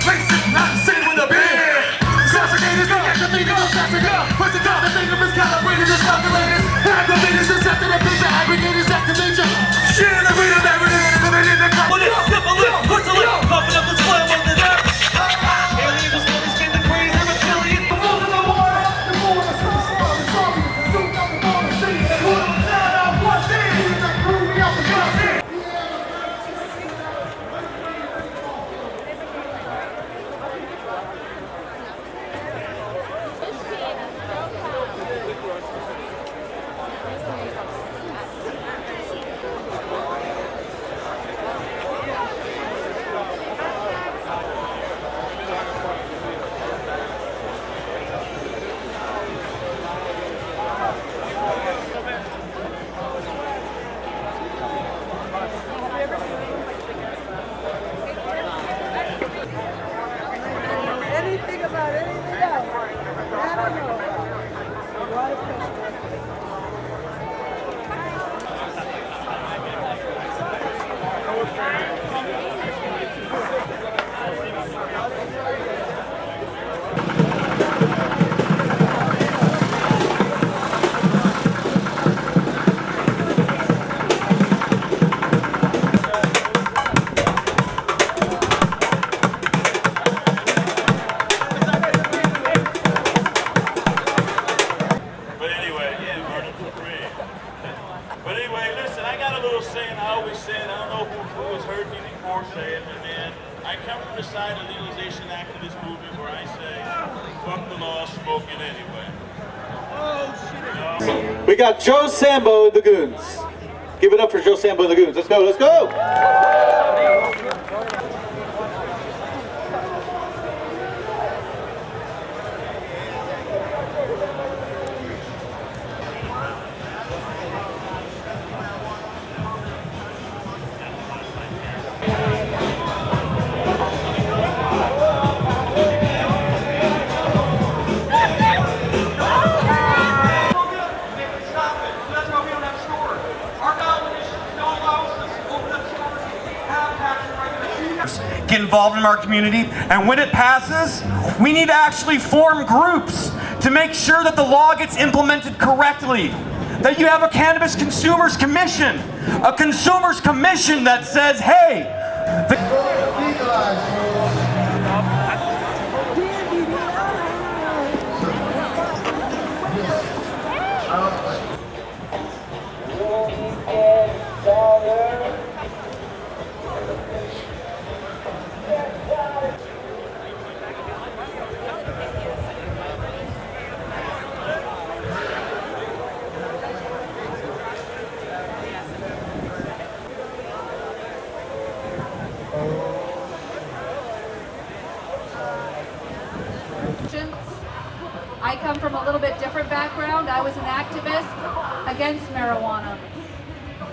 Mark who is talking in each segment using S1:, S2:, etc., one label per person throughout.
S1: racing, not sitting with a beer. Assassinators, the activators, assassinators. What's the God? The thinker is calibrated, the calculators. Activators, accepted, the big aggregators, activation. Shit, the reader, the reader, living in the cup. What is it? Simple, push the lip, pumping up the slam on the net. Aliens is gonna spin the crazy, the reptilians. The wolves in the water, the wolves in the sun, the zombies, the suit up the ball, the sea. The cool of the town, out, what's this? The crew, we out the bus.
S2: Anything about anything else? I don't know. What a question.
S3: But anyway, listen, I got a little saying I always say, and I don't know who has heard me before say it, but man, I come from the side of the legalization activist movement where I say, fuck the law, smoke it anyway. Oh, shit.
S4: We got Joe Sambo and the Goons. Give it up for Joe Sambo and the Goons. Let's go, let's go!
S1: Get involved in our community, and when it passes, we need to actually form groups to make sure that the law gets implemented correctly. That you have a Cannabis Consumers Commission, a Consumers Commission that says, hey,
S5: I come from a little bit different background. I was an activist against marijuana.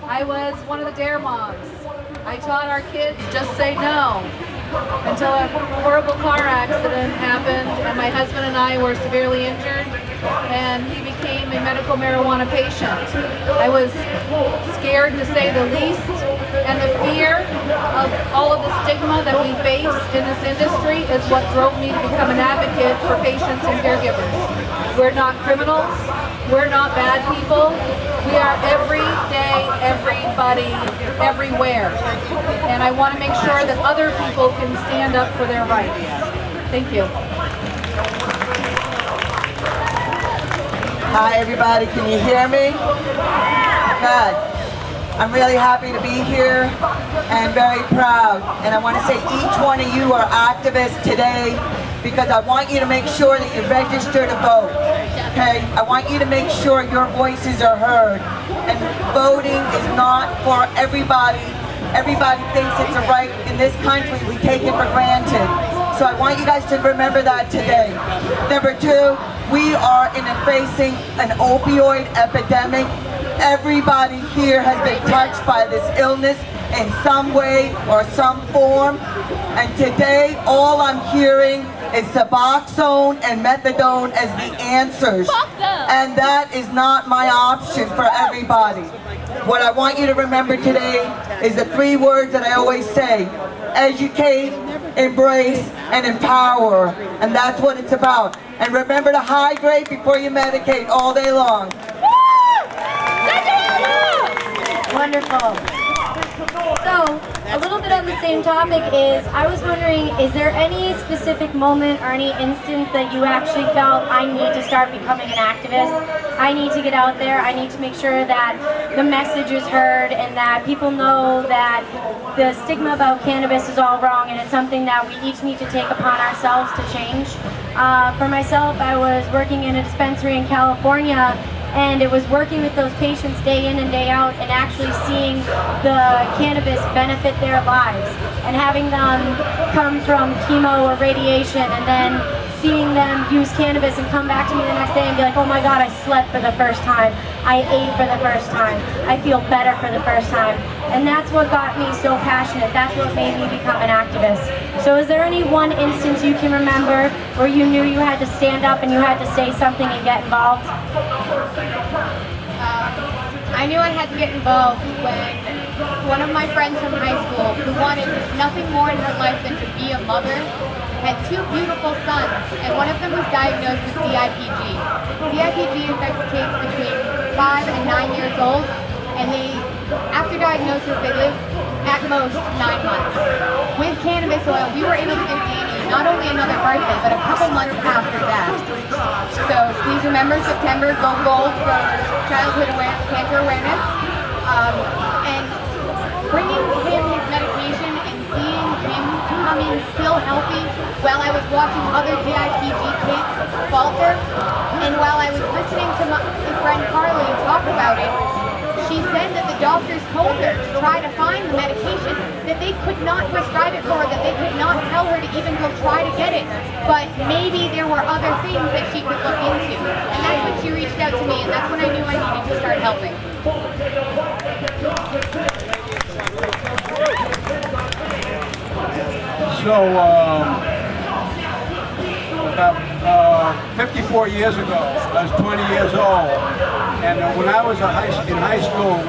S5: I was one of the dare moms. I taught our kids just say no until a horrible car accident happened and my husband and I were severely injured and he became a medical marijuana patient. I was scared to say the least, and the fear of all of the stigma that we face in this industry is what drove me to become an advocate for patients and caregivers. We're not criminals, we're not bad people, we are everyday, everybody, everywhere. And I want to make sure that other people can stand up for their rights. Thank you.
S2: Hi everybody, can you hear me? Good. I'm really happy to be here and very proud. And I want to say each one of you are activists today because I want you to make sure that you register to vote. Okay? I want you to make sure your voices are heard. And voting is not for everybody. Everybody thinks it's a right in this country. We take it for granted. So I want you guys to remember that today. Number two, we are facing an opioid epidemic. Everybody here has been touched by this illness in some way or some form. And today, all I'm hearing is Suboxone and Methadone as the answers. And that is not my option for everybody. What I want you to remember today is the three words that I always say: educate, embrace, and empower. And that's what it's about. And remember to hydrate before you medicate all day long.
S6: Wonderful. So, a little bit on the same topic is, I was wondering, is there any specific moment or any instance that you actually felt, I need to start becoming an activist? I need to get out there, I need to make sure that the message is heard and that people know that the stigma about cannabis is all wrong and it's something that we each need to take upon ourselves to change. For myself, I was working in a dispensary in California, and it was working with those patients day in and day out and actually seeing the cannabis benefit their lives and having them come from chemo or radiation and then seeing them use cannabis and come back to me the next day and be like, oh my God, I slept for the first time. I ate for the first time. I feel better for the first time. And that's what got me so passionate. That's what made me become an activist. So is there any one instance you can remember where you knew you had to stand up and you had to say something and get involved?
S7: I knew I had to get involved when one of my friends from high school, who wanted nothing more in her life than to be a mother, had two beautiful sons, and one of them was diagnosed with DIPG. DIPG affects kids between 5 and 9 years old, and after diagnosis, they live at most 9 months. With cannabis oil, we were able to give Danny not only another birthday, but a couple months after that. So please remember September, go gold for childhood cancer awareness. And bringing him his medication and seeing him come in still healthy while I was watching other DIPG kids falter, and while I was listening to my friend Carly talk about it, she said that the doctors told her to try to find the medication, that they could not prescribe it for her, that they could not tell her to even go try to get it. But maybe there were other things that she could look into. And that's when she reached out to me, and that's when I knew I needed to start helping.
S8: So, about 54 years ago, I was 20 years old, and when I was in high school,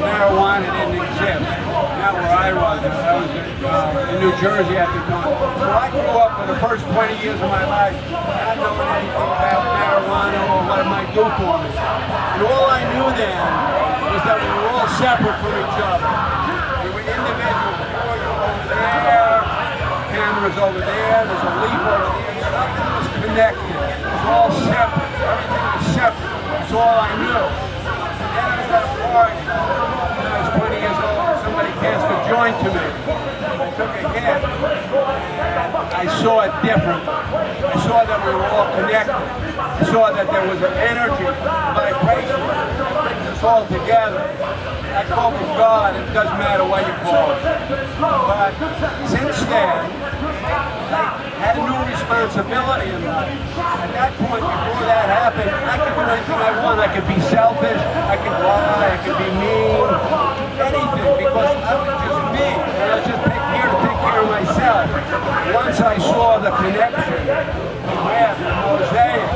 S8: marijuana didn't exist. Not where I was in New Jersey at the time. So I grew up for the first 20 years of my life not knowing anything about marijuana or what it might do for me. And all I knew then was that we were all separate from each other. We were individuals. Over there, cameras over there, there's a leaf over there. Nothing was connected. It was all separate. Everything was separate. That's all I knew. And then I was at a party when I was 20 years old and somebody passed a joint to me. I took a hit and I saw it different. I saw that we were all connected. I saw that there was an energy, a vibration that brings us all together. I call it God, it doesn't matter what you call it. But since then, I had a new responsibility in life. At that point, before that happened, I could do anything I want. I could be selfish, I could lie, I could be mean, anything, because I was just me. And I was just here to take care of myself. Once I saw the connection, the web, the mosaic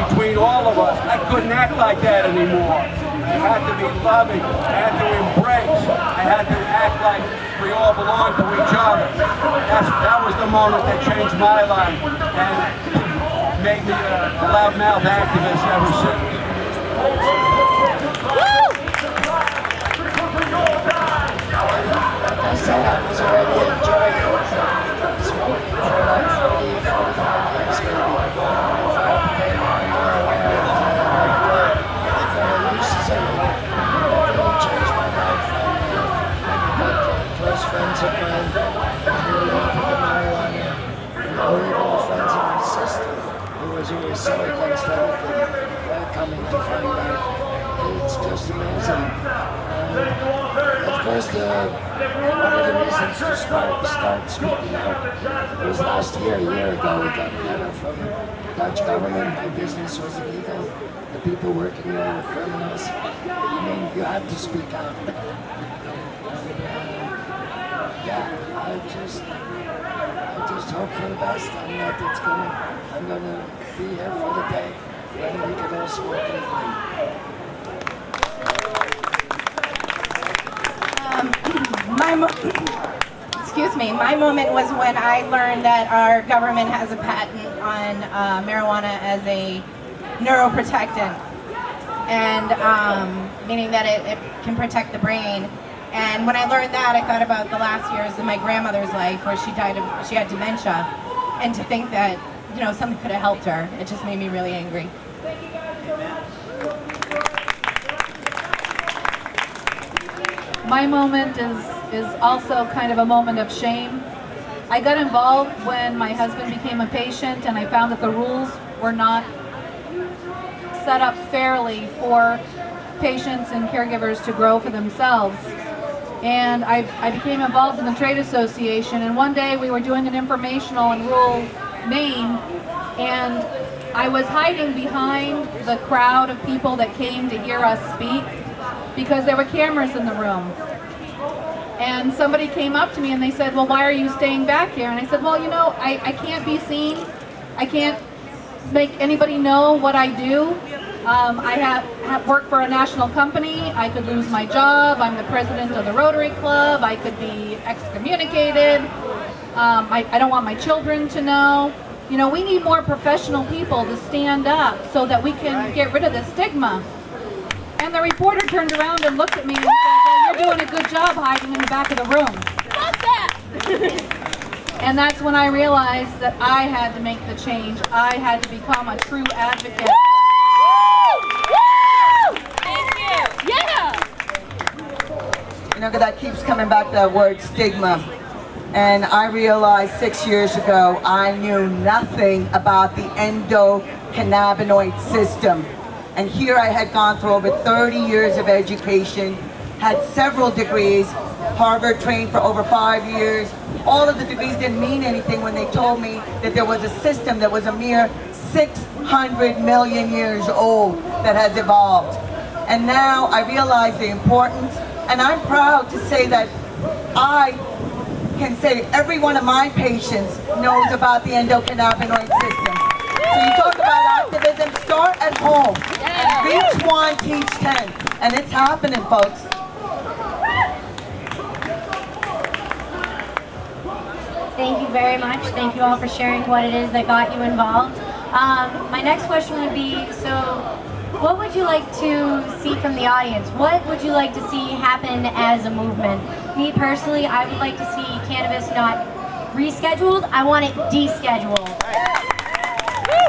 S8: between all of us, I couldn't act like that anymore. I had to be loving, I had to embrace, I had to act like we all belong to each other. That was the moment that changed my life and made me a loudmouth activist ever since.
S9: I said I was already enjoying smoking for like 40, 45 years maybe. Before I became more aware of the uses of it. It really changed my life. Close friends of mine who were into the marijuana, or even the friends of my sister who was always so against everything. They're coming to find out. It's just amazing. Of course, one of the reasons to start speaking out was last year, a year ago, we got a letter from the Dutch government. My business was illegal. The people working there were criminals. I mean, you have to speak out. I just hope for the best. I'm gonna be here for the day when we can all smoke legally.
S10: excuse me, my moment was when I learned that our government has a patent on marijuana as a neuroprotectant, and meaning that it can protect the brain. And when I learned that, I thought about the last years of my grandmother's life where she had dementia, and to think that, you know, something could have helped her, it just made me really angry.
S5: My moment is also kind of a moment of shame. I got involved when my husband became a patient, and I found that the rules were not set up fairly for patients and caregivers to grow for themselves. And I became involved in the trade association, and one day we were doing an informational in rural Maine, and I was hiding behind the crowd of people that came to hear us speak because there were cameras in the room. And somebody came up to me and they said, well, why are you staying back here? And I said, well, you know, I can't be seen. I can't make anybody know what I do. I have worked for a national company. I could lose my job. I'm the president of the Rotary Club. I could be excommunicated. I don't want my children to know. You know, we need more professional people to stand up so that we can get rid of the stigma. And the reporter turned around and looked at me and said, well, you're doing a good job hiding in the back of the room.
S7: Love that!
S5: And that's when I realized that I had to make the change. I had to become a true advocate.
S7: Thank you! Yeah!
S2: You know, that keeps coming back to that word stigma. And I realized 6 years ago, I knew nothing about the endocannabinoid system. And here I had gone through over 30 years of education, had several degrees, Harvard trained for over 5 years. All of the degrees didn't mean anything when they told me that there was a system that was a mere 600 million years old that has evolved. And now I realize the importance, and I'm proud to say that I can say every one of my patients knows about the endocannabinoid system. So you talk about activism, start at home. And reach 1, teach 10. And it's happening, folks.
S6: Thank you very much. Thank you all for sharing what it is that got you involved. My next question would be, so what would you like to see from the audience? What would you like to see happen as a movement? Me personally, I would like to see cannabis not rescheduled. I want it descheduled.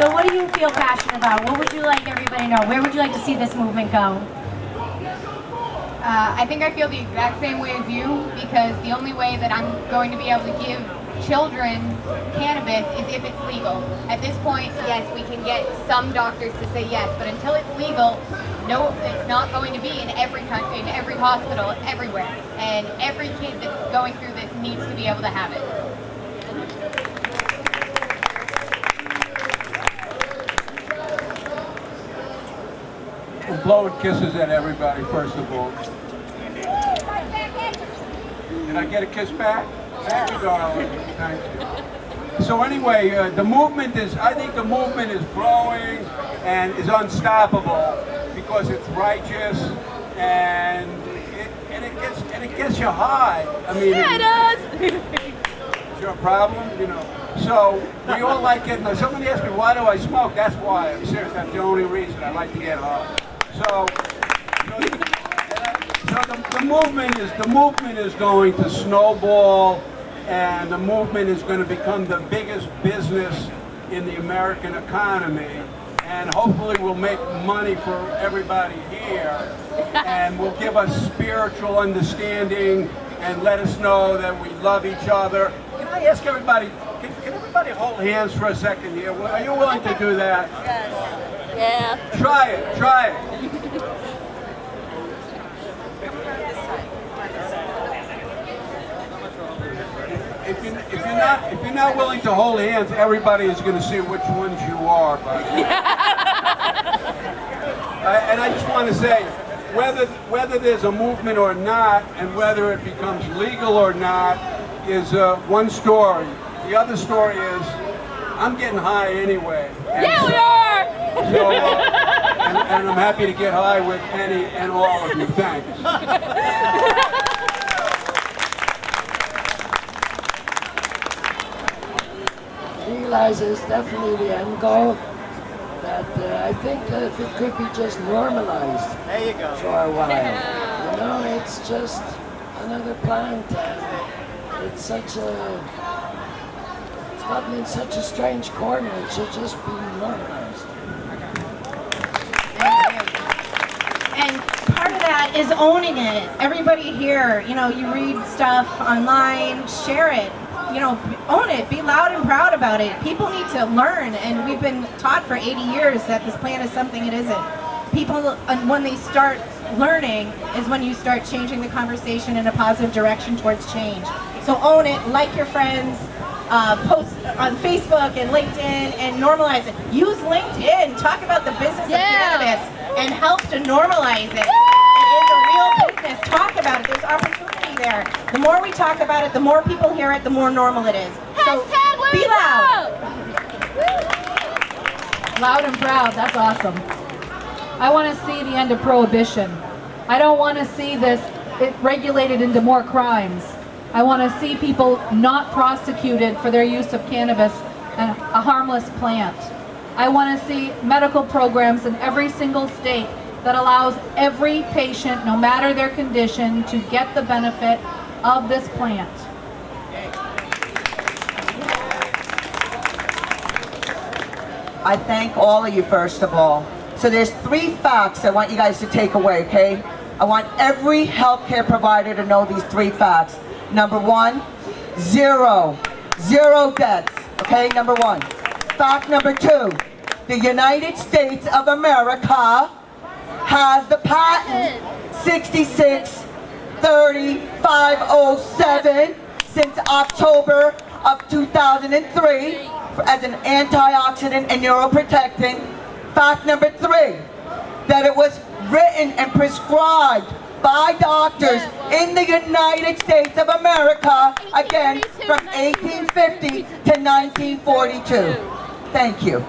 S6: So what do you feel passionate about? What would you like everybody to know? Where would you like to see this movement go?
S7: I think I feel the exact same way as you, because the only way that I'm going to be able to give children cannabis is if it's legal. At this point, yes, we can get some doctors to say yes, but until it's legal, no, it's not going to be in every country, in every hospital, everywhere. And every kid that's going through this needs to be able to have it.
S8: I'm blowing kisses at everybody, first of all. Did I get a kiss back? Thank you, darling. Thank you. So anyway, the movement is, I think the movement is growing and is unstoppable because it's righteous and it gets you high. I mean,
S7: Yeah, it does.
S8: Is there a problem? You know. So we all like getting. Somebody asked me, why do I smoke? That's why. I'm serious. That's the only reason I like to get high. So the movement is going to snowball, and the movement is going to become the biggest business in the American economy, and hopefully we'll make money for everybody here, and will give us spiritual understanding and let us know that we love each other. Can I ask everybody, can everybody hold hands for a second here? Are you willing to do that?
S7: Yes. Yeah.
S8: Try it, try it. If you're not willing to hold hands, everybody is going to see which ones you are. But and I just want to say, whether there's a movement or not, and whether it becomes legal or not, is one story. The other story is, I'm getting high anyway.
S7: Yeah, we are!
S8: So, and I'm happy to get high with any and all of you. Thanks.
S9: legalize is definitely the end goal. That I think if it could be just normalized for a while. You know, it's just another plant. It's gotten in such a strange corner. It should just be normalized.
S10: And part of that is owning it. Everybody here, you know, you read stuff online, share it. You know, own it, be loud and proud about it. People need to learn, and we've been taught for 80 years that this plant is something it isn't. People, when they start learning, is when you start changing the conversation in a positive direction towards change. So own it, like your friends, post on Facebook and LinkedIn, and normalize it. Use LinkedIn, talk about the business of cannabis, and help to normalize it. It is a real business. Talk about it. There's opportunity there. The more we talk about it, the more people hear it, the more normal it is. So be loud.
S5: Loud and proud, that's awesome. I want to see the end of prohibition. I don't want to see it regulated into more crimes. I want to see people not prosecuted for their use of cannabis, and a harmless plant. I want to see medical programs in every single state that allows every patient, no matter their condition, to get the benefit of this plant.
S2: I thank all of you, first of all. So there's 3 facts I want you guys to take away, okay? I want every healthcare provider to know these 3 facts. Number 1, zero deaths, okay? Number 1. Fact number 2, the United States of America has the patent 6630507 since October of 2003 as an antioxidant and neuroprotectant. Fact number 3, that it was written and prescribed by doctors in the United States of America, again, from 1850 to 1942. Thank you.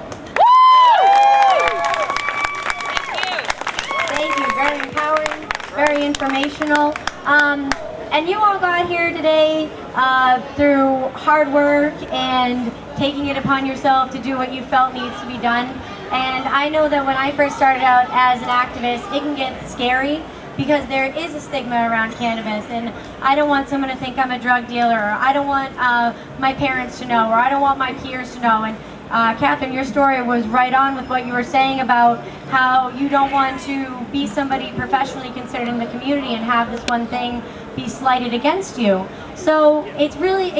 S6: Thank you. Very empowering, very informational. And you all got here today through hard work and taking it upon yourself to do what you felt needs to be done. And I know that when I first started out as an activist, it can get scary because there is a stigma around cannabis, and I don't want someone to think I'm a drug dealer, or I don't want my parents to know, or I don't want my peers to know. And Catherine, your story was right on with what you were saying about how you don't want to be somebody professionally considered in the community and have this one thing be slighted against you. So it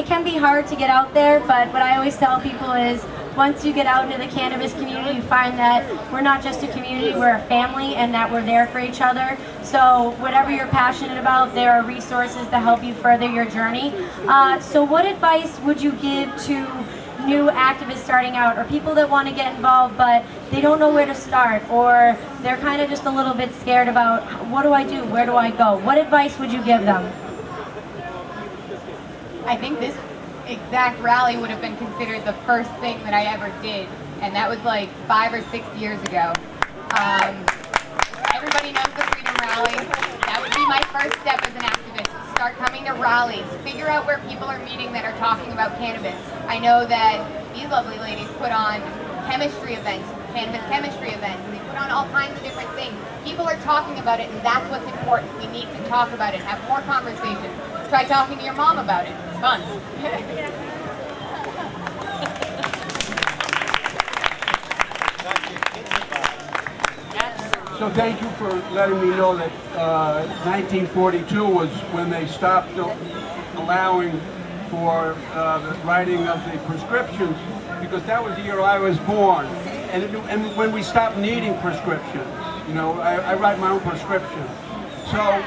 S6: can be hard to get out there, but what I always tell people is once you get out into the cannabis community, you find that we're not just a community, we're a family, and that we're there for each other. So whatever you're passionate about, there are resources to help you further your journey. So what advice would you give to new activists starting out, or people that want to get involved but they don't know where to start, or they're kind of just a little bit scared about what do I do, where do I go? What advice would you give them?
S7: I think this exact rally would have been considered the first thing that I ever did, and that was like 5 or 6 years ago. Everybody knows the Freedom Rally. That would be my first step as an activist. Start coming to rallies. Figure out where people are meeting that are talking about cannabis. I know that these lovely ladies put on chemistry events, cannabis chemistry events. They put on all kinds of different things. People are talking about it, and that's what's important. We need to talk about it, have more conversations. Try talking to your mom about it. It's fun.
S8: So thank you for letting me know that 1942 was when they stopped allowing for the writing of the prescriptions, because that was the year I was born. And when we stopped needing prescriptions, you know, I write my own prescription. So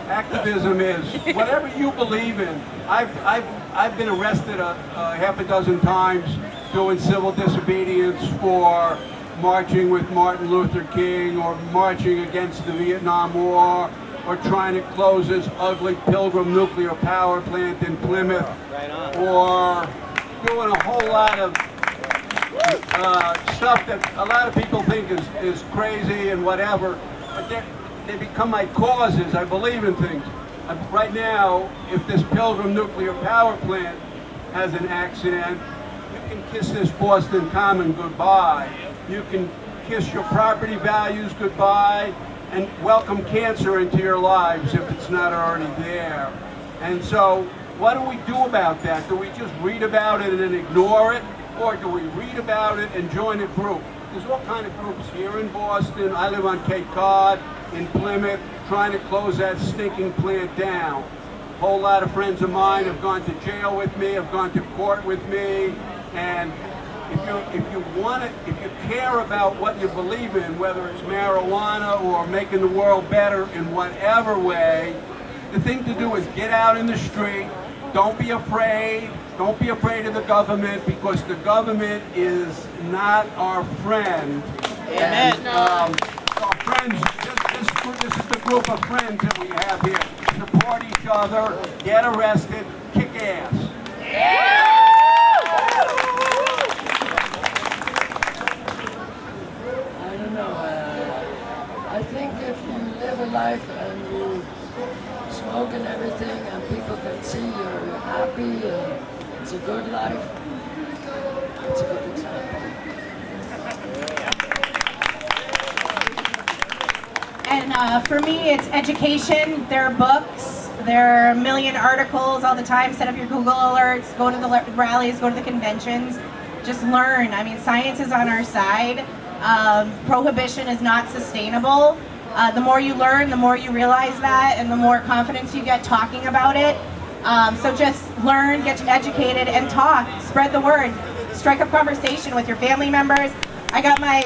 S8: activism is whatever you believe in. I've been arrested a half a dozen times doing civil disobedience for marching with Martin Luther King, or marching against the Vietnam War, or trying to close this ugly Pilgrim nuclear power plant in Plymouth, or doing a whole lot of stuff that a lot of people think is crazy and whatever, but they become my causes. I believe in things. Right now, if this Pilgrim nuclear power plant has an accident, you can kiss this Boston Common goodbye. You can kiss your property values goodbye and welcome cancer into your lives if it's not already there. And so, what do we do about that? Do we just read about it and ignore it? Or do we read about it and join a group? There's all kind of groups here in Boston. I live on Cape Cod, in Plymouth, trying to close that stinking plant down. A whole lot of friends of mine have gone to jail with me, have gone to court with me, and if you care about what you believe in, whether it's marijuana or making the world better in whatever way, the thing to do is get out in the street. Don't be afraid. Don't be afraid of the government, because the government is not our friend.
S1: Amen.
S8: And, our friends, this is the group of friends that we have here. Support each other, get arrested, kick ass.
S9: I don't know. I think if you live a life and you smoke and everything, and people can see you're happy and it's a good life, it's a good example.
S10: And for me, it's education. There are books. There are a million articles all the time. Set up your Google alerts. Go to the rallies. Go to the conventions. Just learn. I mean, science is on our side. Prohibition is not sustainable. The more you learn, the more you realize that, and the more confidence you get talking about it. So just learn, get educated, and talk. Spread the word. Strike up conversation with your family members. I got my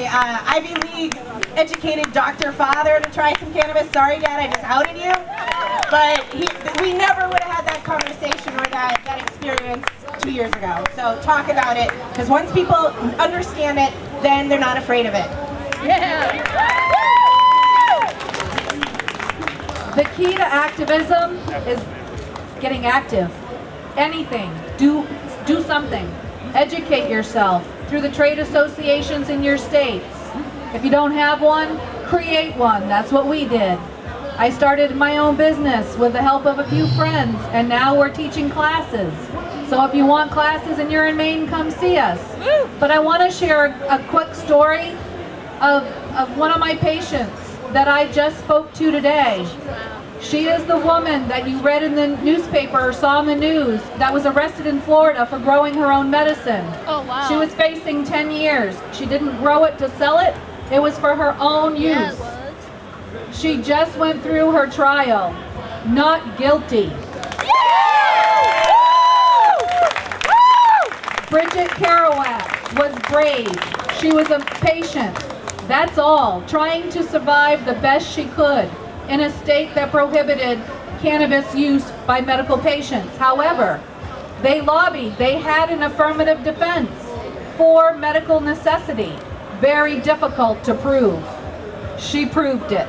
S10: Ivy League educated doctor father to try some cannabis. Sorry, Dad, I just outed you. But we never would have had that conversation or that experience 2 years ago. So talk about it, because once people understand it, then they're not afraid of it.
S5: Yeah. The key to activism is getting active. Anything. Do something. Educate yourself through the trade associations in your states. If you don't have one, create one. That's what we did. I started my own business with the help of a few friends, and now we're teaching classes. So if you want classes and you're in Maine, come see us. But I want to share a quick story of one of my patients that I just spoke to today. She is the woman that you read in the newspaper or saw in the news that was arrested in Florida for growing her own medicine.
S7: Oh, wow.
S5: She was facing 10 years. She didn't grow it to sell it. It was for her own use.
S7: Yeah, it was.
S5: She just went through her trial. Not guilty. Bridget Kerouac was brave. She was a patient. That's all. Trying to survive the best she could in a state that prohibited cannabis use by medical patients. However, they lobbied. They had an affirmative defense for medical necessity. Very difficult to prove. She proved it.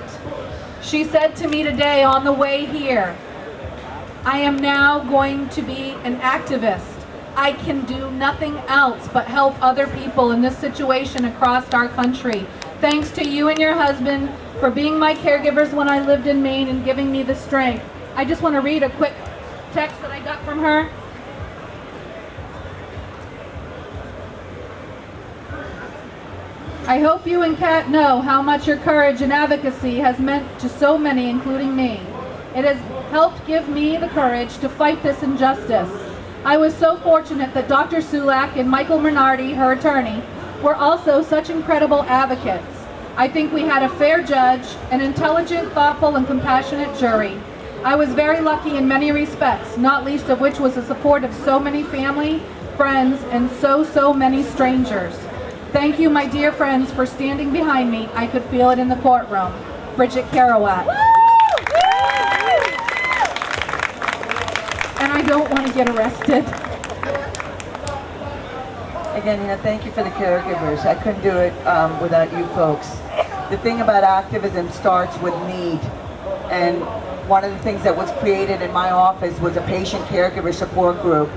S5: She said to me today on the way here, I am now going to be an activist. I can do nothing else but help other people in this situation across our country. Thanks to you and your husband for being my caregivers when I lived in Maine and giving me the strength. I just want to read a quick text that I got from her. I hope you and Kat know how much your courage and advocacy has meant to so many, including me. It has helped give me the courage to fight this injustice. I was so fortunate that Dr. Sulak and Michael Minardi, her attorney, were also such incredible advocates. I think we had a fair judge, an intelligent, thoughtful, and compassionate jury. I was very lucky in many respects, not least of which was the support of so many family, friends, and so many strangers. Thank you, my dear friends, for standing behind me. I could feel it in the courtroom. Bridget Kerouac. And I don't want to get arrested.
S2: Again, thank you for the caregivers. I couldn't do it without you folks. The thing about activism starts with need. And one of the things that was created in my office was a patient caregiver support group.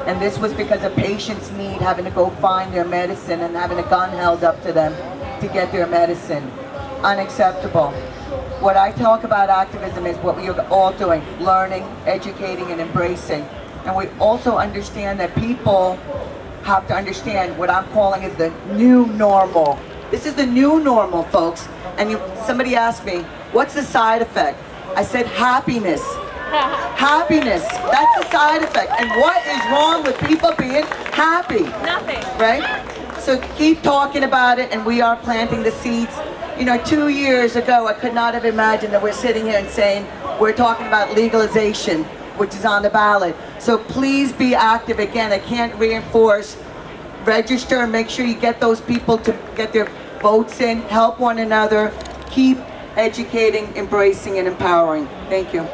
S2: And this was because of patients' need, having to go find their medicine and having a gun held up to them to get their medicine. Unacceptable. What I talk about activism is what we are all doing, learning, educating, and embracing. And we also understand that people have to understand what I'm calling is the new normal. This is the new normal, folks. And somebody asked me, what's the side effect? I said happiness. Happiness, that's the side effect. And what is wrong with people being happy?
S5: Nothing.
S2: Right? So keep talking about it, and we are planting the seeds. You know, 2 years ago, I could not have imagined that we're sitting here and saying we're talking about legalization, which is on the ballot. So please be active. Again, I can't reinforce. Register and make sure you get those people to get their votes in. Help one another. Keep educating, embracing, and empowering. Thank you.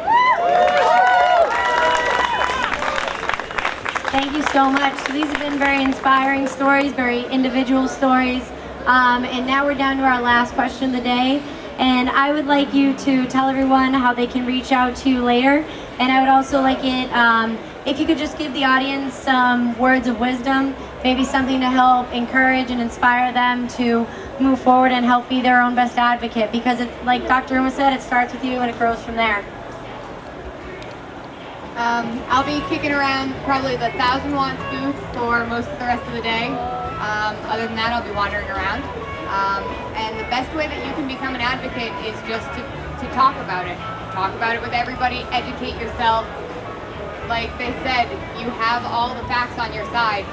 S6: Thank you so much. So these have been very inspiring stories, very individual stories. And now we're down to our last question of the day. And I would like you to tell everyone how they can reach out to you later. And I would also like it, if you could just give the audience some words of wisdom, maybe something to help encourage and inspire them to move forward and help be their own best advocate. Because it's like Dr. Uma said, it starts with you and it grows from there.
S7: I'll be kicking around probably the 1000 watts booth for most of the rest of the day. Other than that, I'll be wandering around. And the best way that you can become an advocate is just to talk about it. Talk about it with everybody, educate yourself. Like they said, you have all the facts on your side.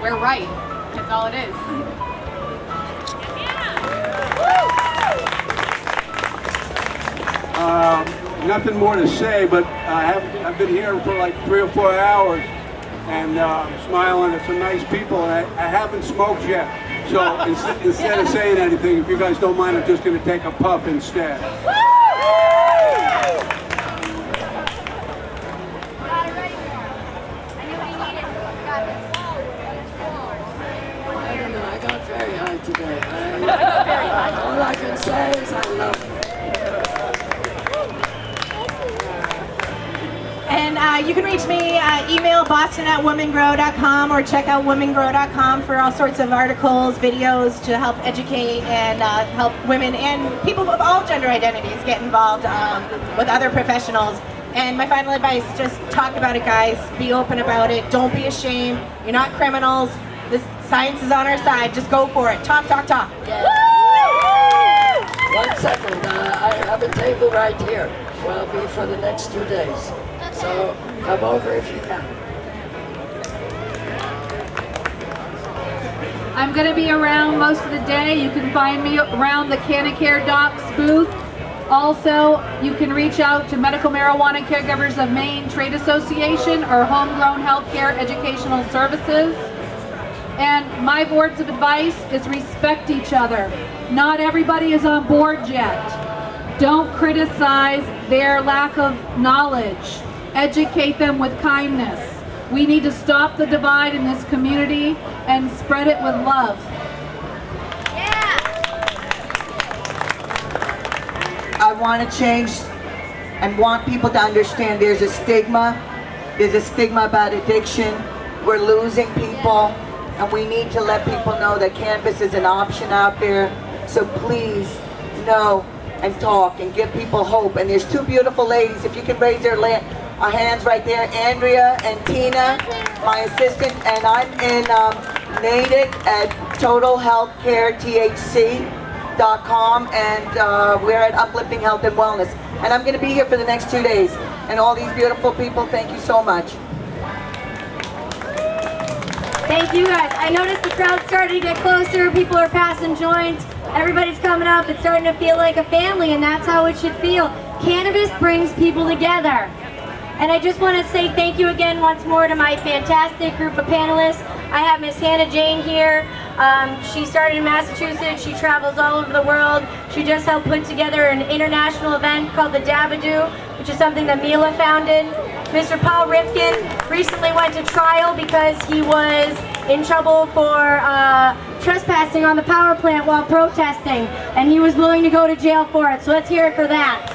S7: We're right. That's all it is.
S8: Nothing more to say, but I've been here for like 3 or 4 hours, and I'm smiling at some nice people, and I haven't smoked yet. So instead of saying anything, if you guys don't mind, I'm just going to take a puff instead.
S9: I got very high today. All I can say is I love it.
S10: And you can reach me, email boston@womengrow.com, or check out womengrow.com for all sorts of articles, videos to help educate and help women and people of all gender identities get involved with other professionals. And my final advice, just talk about it, guys. Be open about it. Don't be ashamed. You're not criminals. The science is on our side. Just go for it. Talk, talk, talk.
S9: Yeah. 1 second. I have a table right here where I'll be for the next 2 days. So come over if you can.
S5: I'm going to be around most of the day. You can find me around the Canacare Docs booth. Also, you can reach out to Medical Marijuana Caregivers of Maine Trade Association or Homegrown Healthcare Educational Services. And my words of advice is respect each other. Not everybody is on board yet. Don't criticize their lack of knowledge. Educate them with kindness. We need to stop the divide in this community and spread it with love.
S2: I want to change and want people to understand there's a stigma. There's a stigma about addiction. We're losing people, and we need to let people know that cannabis is an option out there. So please know and talk and give people hope. And there's 2 beautiful ladies, if you can raise their hands right there, Andrea and Tina, my assistant, and I'm in Natick at totalhealthcarethc.com, and we're at Uplifting Health and Wellness. And I'm going to be here for the next 2 days. And all these beautiful people, thank you so much.
S6: Thank you guys. I noticed the crowd's starting to get closer. People are passing joints. Everybody's coming up. It's starting to feel like a family, and that's how it should feel. Cannabis brings people together. And I just want to say thank you again once more to my fantastic group of panelists. I have Miss Hannah Jane here. She started in Massachusetts. She travels all over the world. She just helped put together an international event called the Dabadoo, which is something that Mila founded. Mr. Paul Rifkin recently went to trial because he was in trouble for trespassing on the power plant while protesting, and he was willing to go to jail for it. So let's hear it for that.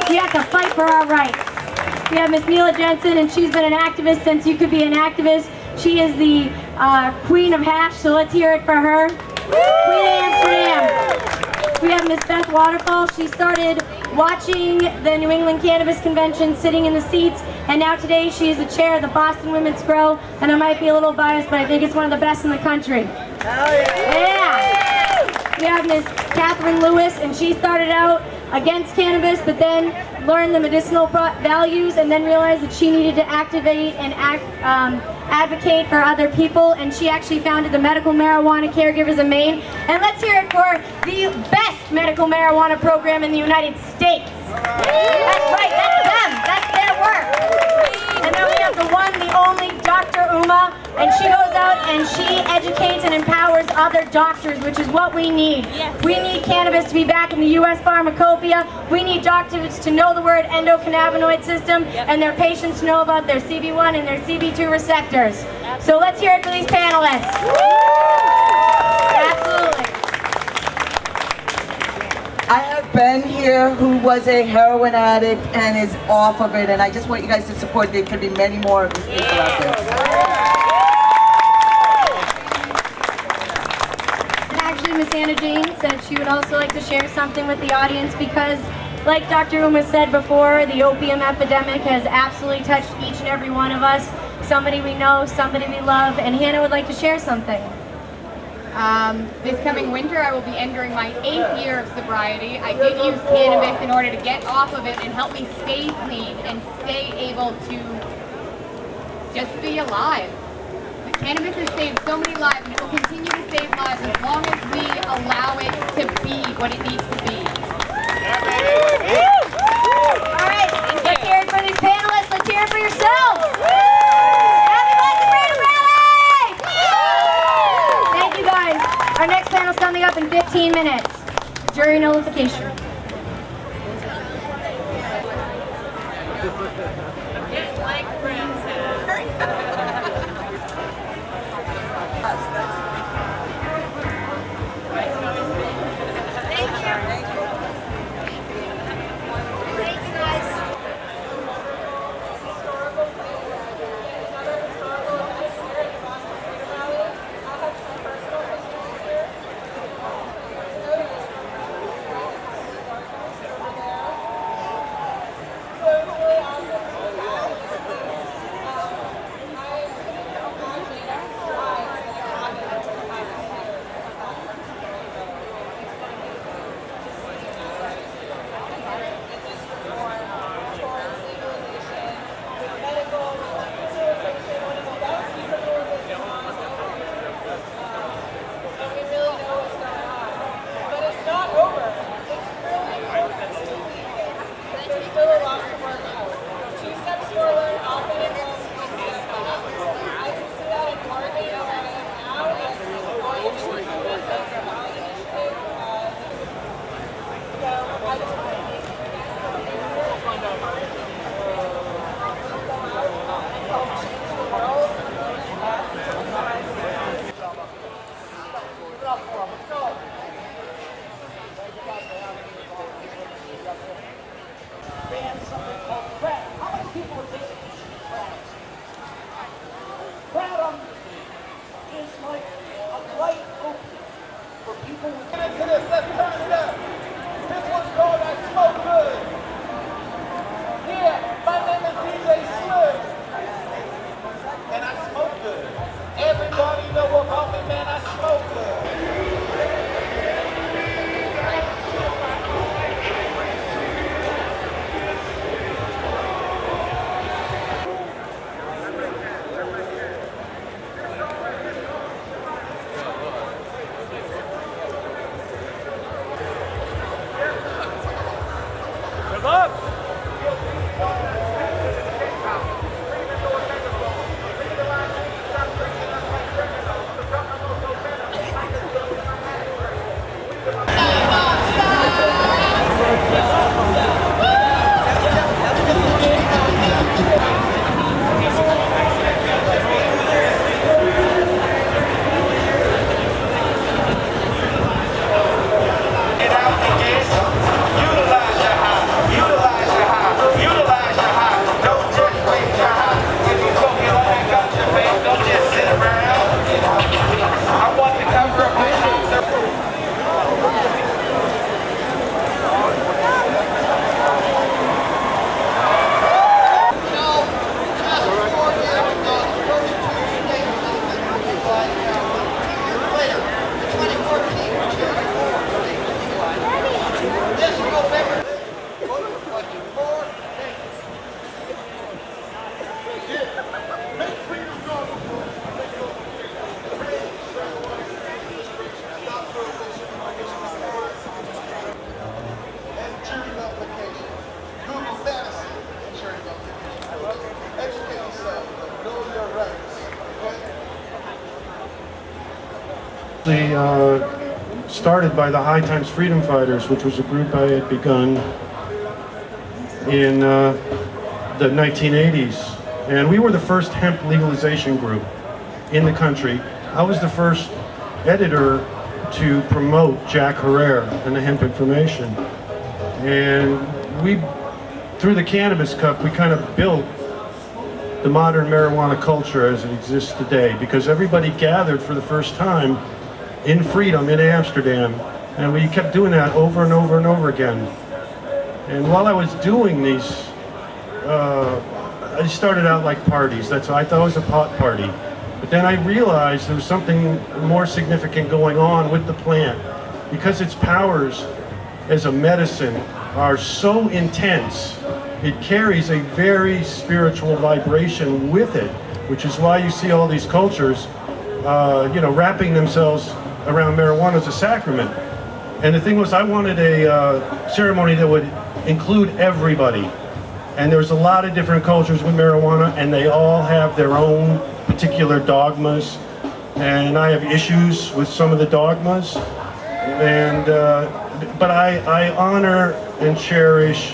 S6: We have to fight for our rights. We have Miss Mila Jensen, and she's been an activist since you could be an activist. She is the queen of hash, so let's hear it for her. Queen Amsterdam. We have Miss Beth Waterfall. She started watching the New England Cannabis Convention, sitting in the seats, And now today she is the chair of the Boston Women's Grow, and I might be a little biased, but I think it's one of the best in the country. Yeah! We have Miss Catherine Lewis, and she started out against cannabis, but then learned the medicinal values and then realized that she needed to activate and advocate for other people, and she actually founded the Medical Marijuana Caregivers of Maine. And let's hear it for the best medical marijuana program in the United States. That's right, that's them, that's their work. And then we have the one, the only Dr. Uma, and she goes out and she educates and empowers other doctors, which is what we need. Yes. We need cannabis to be back in the U.S. pharmacopoeia. We need doctors to know the word endocannabinoid system, and their patients to know about their CB1 and their CB2 receptors. So let's hear it for these panelists. Absolutely.
S2: I have Ben here who was a heroin addict and is off of it, and I just want you guys to support. There could be many more of these people out there.
S6: Actually, Miss Anna Jane said she would also like to share something with the audience because, like Dr. Uma said before, the opium epidemic has absolutely touched each and every one of us. Somebody we know, somebody we love, and Hannah would like to share something.
S7: This coming winter, I will be entering my 8th year of sobriety. I did use cannabis in order to get off of it and help me stay clean and stay able to just be alive. The cannabis has saved so many lives, and it will continue to save lives as long as we allow it to be what it needs to be.
S6: All right, let's hear it for these panelists. Let's hear it for yourselves. Our next panel is coming up in 15 minutes. Jury nullification.
S11: actually started by the High Times Freedom Fighters, which was a group I had begun in the 1980s. And we were the first hemp legalization group in the country. I was the first editor to promote Jack Herrera and the hemp information. And we, through the Cannabis Cup, we kind of built the modern marijuana culture as it exists today, because everybody gathered for the first time in freedom in Amsterdam, and we kept doing that over and over and over again. And while I was doing these, I started out like parties. That's I thought it was a pot party. But then I realized there was something more significant going on with the plant, because its powers as a medicine are so intense. It carries a very spiritual vibration with it, which is why you see all these cultures, wrapping themselves around marijuana as a sacrament. And the thing was, I wanted a ceremony that would include everybody. And there's a lot of different cultures with marijuana, and they all have their own particular dogmas. And I have issues with some of the dogmas. And but I honor and cherish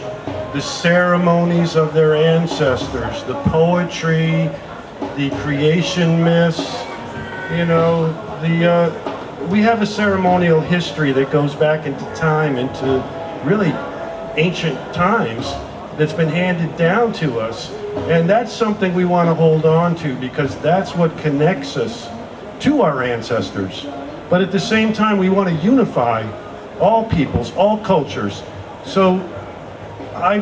S11: the ceremonies of their ancestors, the poetry, the creation myths. We have a ceremonial history that goes back into time, into really ancient times, that's been handed down to us. And that's something we want to hold on to, because that's what connects us to our ancestors. But at the same time, we want to unify all peoples, all cultures. So I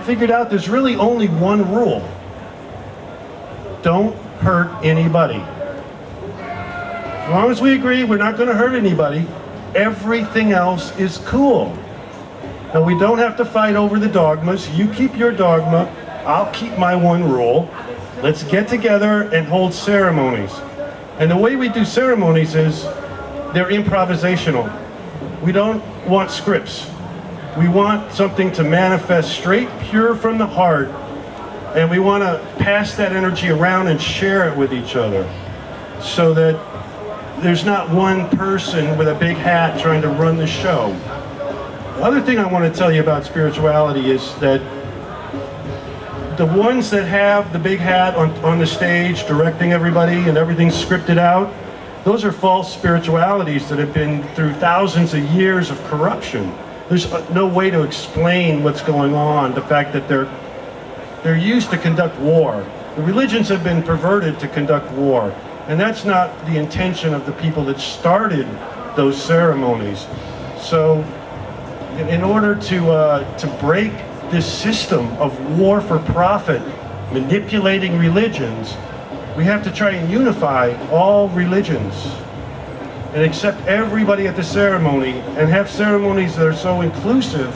S11: figured out there's really only one rule. Don't hurt anybody. As long as we agree we're not going to hurt anybody, everything else is cool. Now, we don't have to fight over the dogmas. You keep your dogma, I'll keep my one rule. Let's get together and hold ceremonies. And the way we do ceremonies is they're improvisational. We don't want scripts. We want something to manifest straight, pure from the heart, and we want to pass that energy around and share it with each other, so that there's not one person with a big hat trying to run the show. The other thing I want to tell you about spirituality is that the ones that have the big hat on the stage directing everybody and everything's scripted out, those are false spiritualities that have been through thousands of years of corruption. There's no way to explain what's going on, the fact that they're used to conduct war. The religions have been perverted to conduct war. And that's not the intention of the people that started those ceremonies. So in order to break this system of war for profit, manipulating religions, we have to try and unify all religions and accept everybody at the ceremony, and have ceremonies that are so inclusive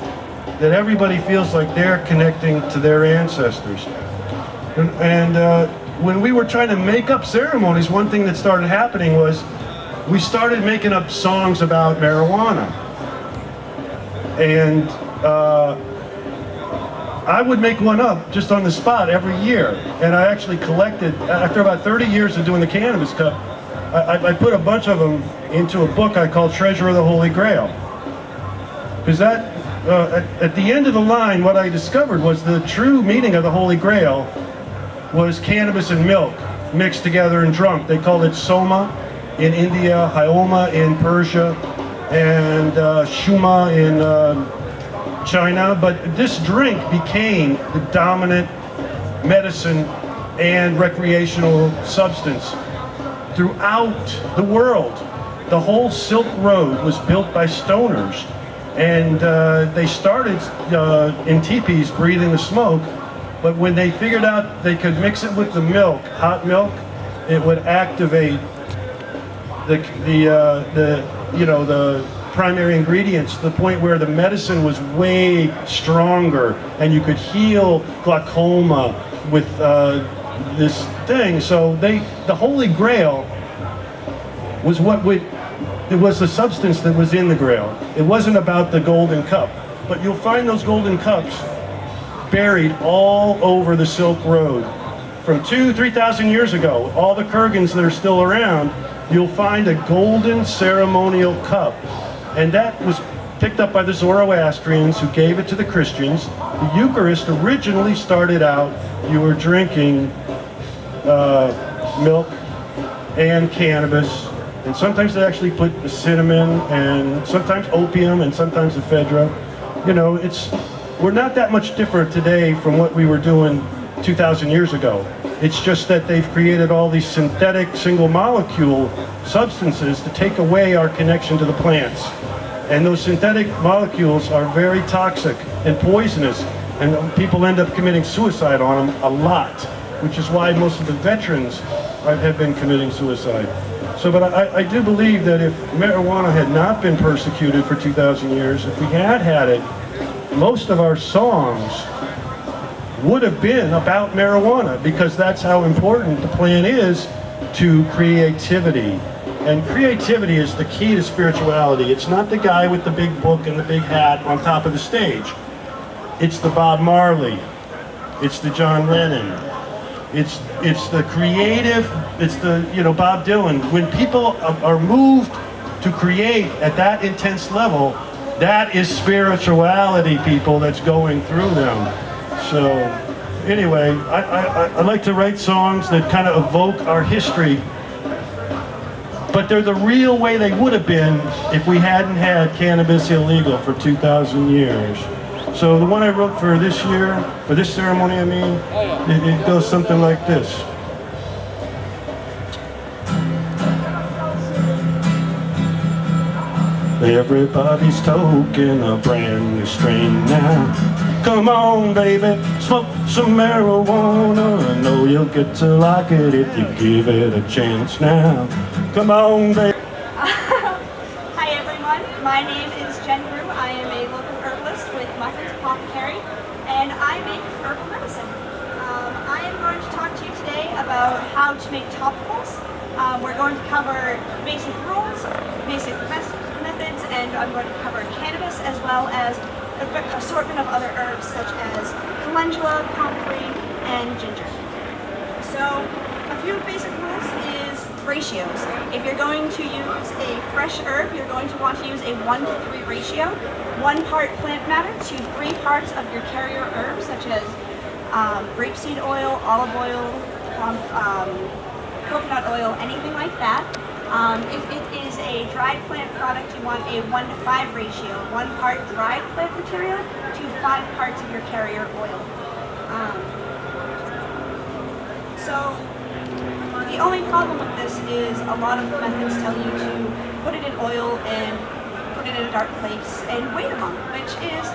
S11: that everybody feels like they're connecting to their ancestors. When we were trying to make up ceremonies, one thing that started happening was we started making up songs about marijuana. And I would make one up just on the spot every year. And I actually collected, after about 30 years of doing the Cannabis Cup, I put a bunch of them into a book I called Treasure of the Holy Grail. Because that, at the end of the line, what I discovered was the true meaning of the Holy Grail was cannabis and milk mixed together and drunk. They called it soma in India, hyoma in Persia, and shuma in China. But this drink became the dominant medicine and recreational substance throughout the world. The whole Silk Road was built by stoners, and they started in teepees breathing the smoke. But when they figured out they could mix it with the milk, hot milk, it would activate the primary ingredients to the point where the medicine was way stronger, and you could heal glaucoma with this thing. So the Holy Grail was it was the substance that was in the Grail. It wasn't about the golden cup, but you'll find those golden cups buried all over the Silk Road from 2,000 to 3,000 years ago. All the kurgans that are still around, you'll find a golden ceremonial cup. And that was picked up by the Zoroastrians who gave it to the Christians. The Eucharist originally started out, you were drinking milk and cannabis, and sometimes they actually put the cinnamon and sometimes opium and sometimes ephedra. You know, we're not that much different today from what we were doing 2,000 years ago. It's just that they've created all these synthetic single molecule substances to take away our connection to the plants. And those synthetic molecules are very toxic and poisonous, and people end up committing suicide on them a lot, which is why most of the veterans have been committing suicide. So, but I do believe that if marijuana had not been persecuted for 2,000 years, if we had it, most of our songs would have been about marijuana, because that's how important the plant is to creativity. And creativity is the key to spirituality. It's not the guy with the big book and the big hat on top of the stage. It's the Bob Marley. It's the John Lennon. It's the creative, it's the, you know, Bob Dylan. When people are moved to create at that intense level, that is spirituality, people, that's going through them. So anyway, I like to write songs that kind of evoke our history, but they're the real way they would have been if we hadn't had cannabis illegal for 2,000 years. So the one I wrote for this year, for this ceremony, I mean, it goes something like this. Everybody's toking a brand new strain now. Come on, baby, smoke some marijuana. I know you'll get to like it if you give it a chance now. Come on, baby.
S12: Hi everyone, my name is Jen Brew. I am a local herbalist with Muffins Apothecary, and I make herbal medicine. I am going to talk to you today about how to make topicals. We're going to cover basic rules, basic methods, and I'm going to cover cannabis as well as an assortment of other herbs such as calendula, comfrey, and ginger. So a few basic rules is ratios. If you're going to use a fresh herb, you're going to want to use a 1-to-3 ratio. 1 part plant matter to 3 parts of your carrier herbs such as grapeseed oil, olive oil, coconut oil, anything like that. If it is a dried plant product, you want a 1-to-5 ratio. 1 part dried plant material to 5 parts of your carrier oil. So the only problem with this is a lot of the methods tell you to put it in oil and put it in a dark place and wait a month, which is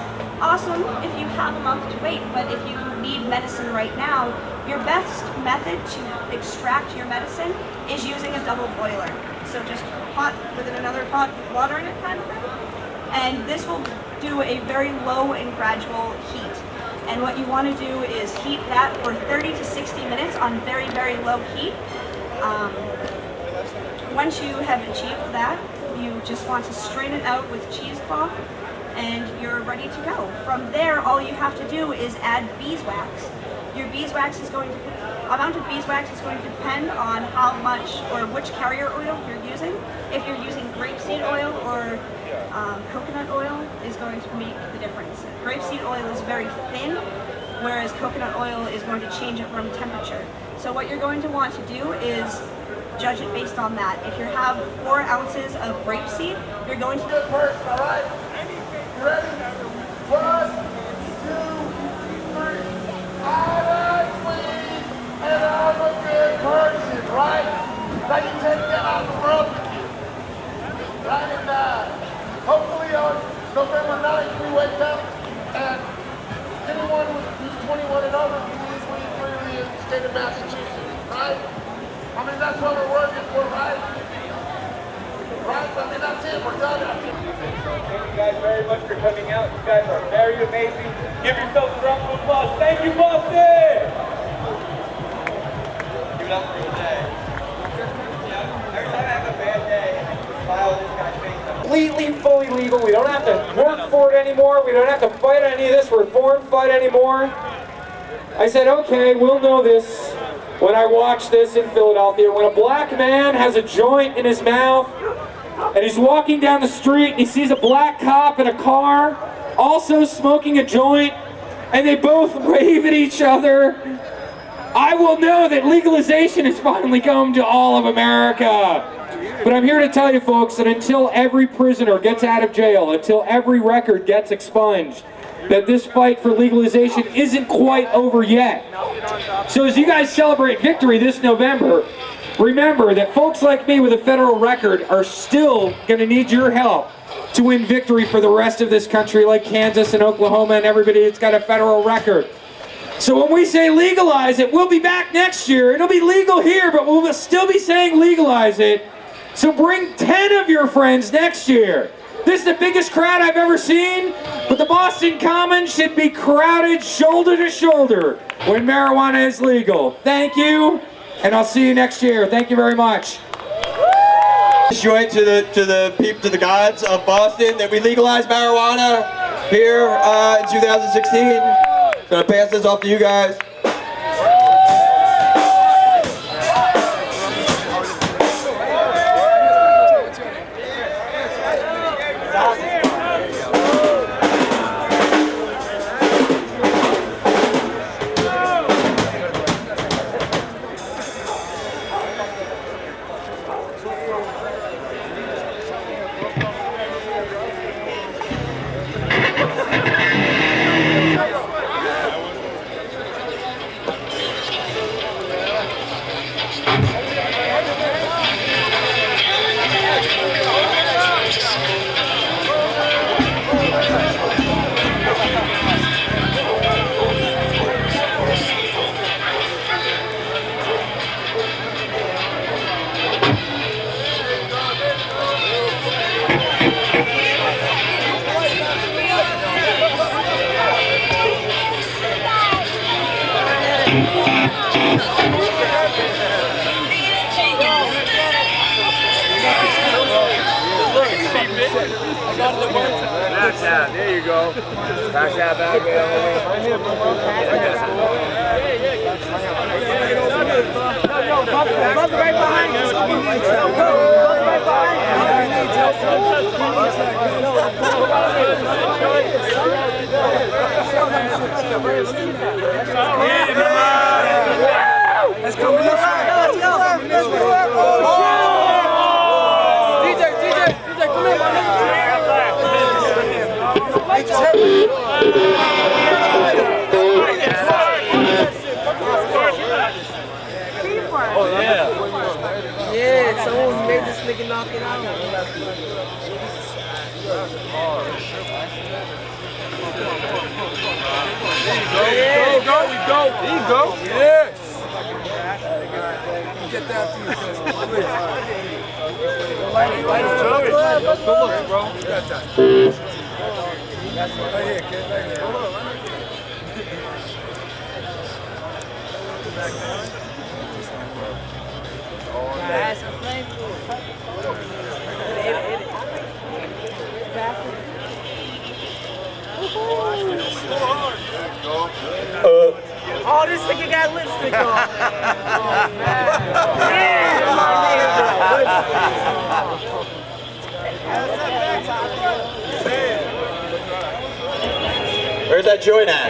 S12: awesome if you have a month to wait, but if you need medicine right now, your best method to extract your medicine is using a double boiler. So just pot within another pot with water in it kind of thing. And this will do a very low and gradual heat. And what you want to do is heat that for 30 to 60 minutes on very, very low heat. Once you have achieved that, you just want to strain it out with cheesecloth and you're ready to go. From there, all you have to do is add beeswax. Your beeswax is going to, amount of beeswax is going to depend on how much or which carrier oil you're using. If you're using grapeseed oil or coconut oil is going to make the difference. Grapeseed oil is very thin, whereas coconut oil is going to change at room temperature. So what you're going to want to do is judge it based on that. If you have 4 ounces of grapeseed, you're going to do it first, all right? Ready? 1, 2, 3. I like weed, and I'm a good person, right? Now you take that out the room. Write it down. Hopefully on November 9th we wake up and anyone who's 21 and over can use weed freely in the state of Massachusetts, right? I mean, that's what we're working for, right? Right? I mean, that's it. We're done.
S13: Thank you guys very much for coming out. You guys are very amazing. Give yourselves a round of applause. Thank you, Boston! Give it up for the day. Every time I have a bad day, I smile this guy's face. Completely, fully legal. We don't have to work for it anymore. We don't have to fight any of this reform fight anymore. I said, okay, we'll know this. when I watched this in Philadelphia, when a black man has a joint in his mouth and he's walking down the street and he sees a black cop in a car also smoking a joint and they both wave at each other, I will know that legalization has finally come to all of America. But I'm here to tell you folks that until every prisoner gets out of jail, until every record gets expunged, that this fight for legalization isn't quite over yet. So as you guys celebrate victory this November, remember that folks like me with a federal record are still going to need your help to win victory for the rest of this country, like Kansas and Oklahoma and everybody that's got a federal record. So when we say legalize it, we'll be back next year. It'll be legal here, but we'll still be saying legalize it. So bring 10 of your friends next year. This is the biggest crowd I've ever seen, but the Boston Commons should be crowded shoulder to shoulder when marijuana is legal. Thank you, and I'll see you next year. Thank you very much.
S14: Joint to the gods of Boston that we legalize marijuana here in 2016. Gonna pass this off to you guys.
S8: There you go. Pass that back there. Right behind you. Right behind you. Let's go. DJ, come here.
S1: Oh yeah. Yeah, someone made this nigga knock it out. There you go. Yes. Get that to you. Good looks, bro. You got that. Right here, kid. Right here. That's a flame. Oh, this nigga got lipstick on. Oh, man.
S14: Where's that joint at?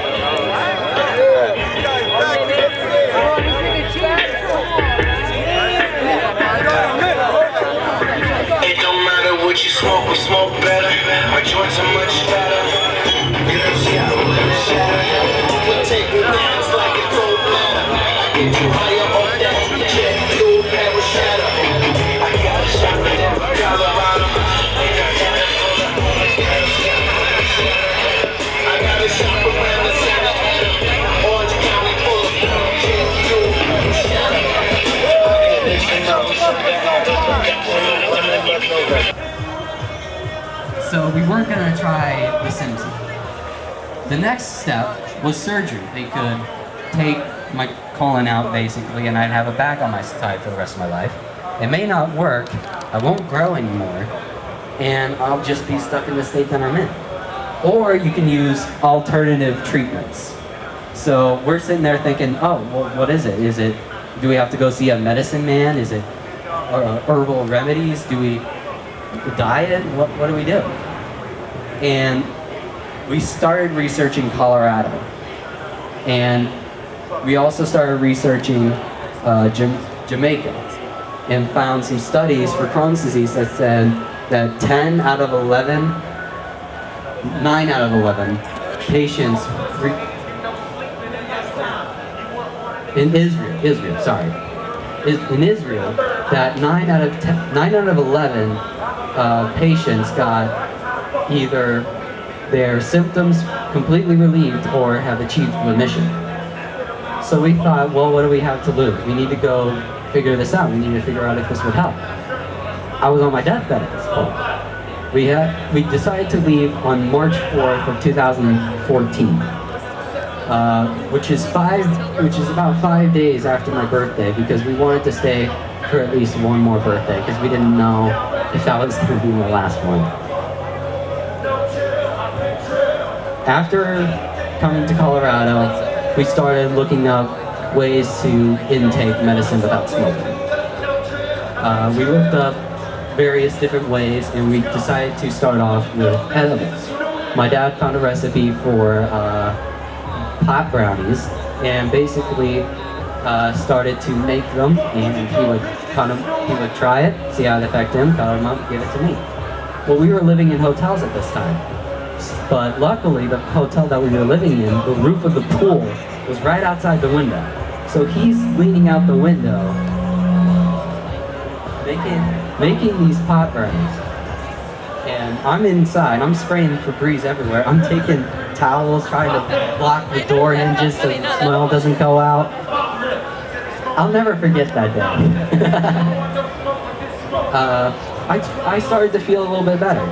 S1: It don't matter what you smoke, we smoke better. Our joints are much fatter. You can see how we're shattered. We take it down, it's like it don't matter. I get you higher off that jet fuel, pad with shatter. I got a shot with that Colorado. I got a shot around the center. Orange County full of jet fuel, pad with shatter.
S15: So we weren't going to try the Simpsons. The next step was surgery. They could take my colon out basically and I'd have a bag on my side for the rest of my life. It may not work, I won't grow anymore, and I'll just be stuck in the state that I'm in. Or you can use alternative treatments. So we're sitting there thinking, oh, well, what is it? Is it Do we have to go see a medicine man? Is it herbal remedies? Do we diet? What do we do? And we started researching Colorado. And we also started researching Jamaica and found some studies for Crohn's disease that said that 9 out of 11 patients in Israel, that 9 out of 11 patients got either their symptoms completely relieved or have achieved remission. So we thought, well, what do we have to lose? We need to go figure this out. We need to figure out if this would help. I was on my deathbed at this point. We decided to leave on March 4th of 2014. Which is about 5 days after my birthday, because we wanted to stay for at least one more birthday, because we didn't know if that was going to be my last one. After coming to Colorado, we started looking up ways to intake medicine without smoking. We looked up various different ways, and we decided to start off with edibles. My dad found a recipe for pot brownies, and basically started to make them, and he would try it, see how it affected him, cut them up, give it to me. Well, we were living in hotels at this time, but luckily the hotel that we were living in, the roof of the pool was right outside the window. So he's leaning out the window, making these pot brownies. And I'm inside, I'm spraying Febreze everywhere. I'm taking towels, trying to block the door hinges so the smell doesn't go out. I'll never forget that day. I started to feel a little bit better,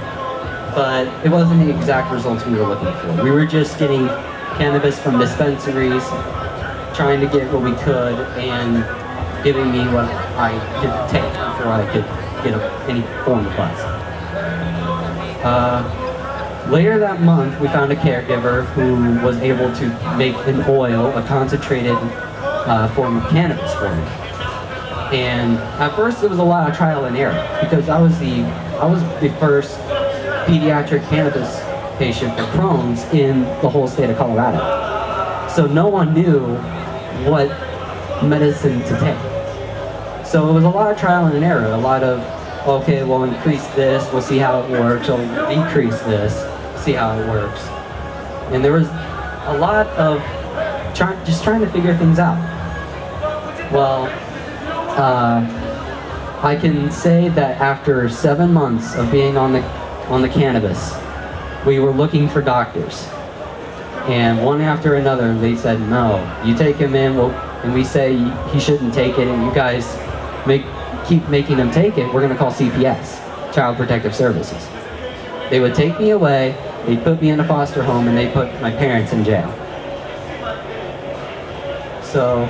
S15: but it wasn't the exact results we were looking for. We were just getting cannabis from dispensaries, trying to get what we could, and giving me what I could take before I could get any form of buzz. Later that month, we found a caregiver who was able to make an oil, a concentrated form of cannabis for me. And at first, it was a lot of trial and error, because I was the first pediatric cannabis patient for Crohn's in the whole state of Colorado. So no one knew what medicine to take. So it was a lot of trial and error, a lot of, okay, we'll increase this, we'll see how it works, we'll decrease this, see how it works. And there was a lot of just trying to figure things out. Well, I can say that after 7 months of being on the cannabis, we were looking for doctors. And one after another, they said, no, you take him in, and we say he shouldn't take it, and you guys keep making him take it, we're gonna call CPS, Child Protective Services. They would take me away, they'd put me in a foster home, and they put my parents in jail. So,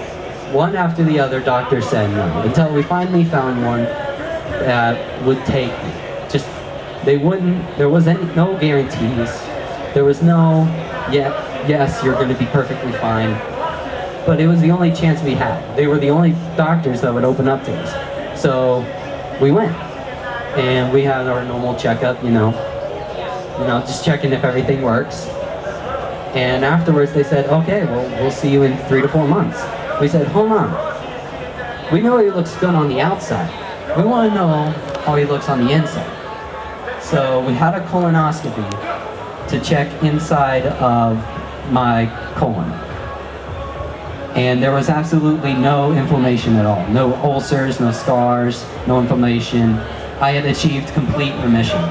S15: one after the other, doctors said no, until we finally found one that would take me. There was no guarantees. There was no, yes, you're gonna be perfectly fine. But it was the only chance we had. They were the only doctors that would open up to us. So we went, and we had our normal checkup, just checking if everything works. And afterwards they said, okay, well, we'll see you in 3 to 4 months. We said, hold on. We know he looks good on the outside. We want to know how he looks on the inside. So we had a colonoscopy to check inside of my colon. And there was absolutely no inflammation at all. No ulcers, no scars, no inflammation. I had achieved complete remission.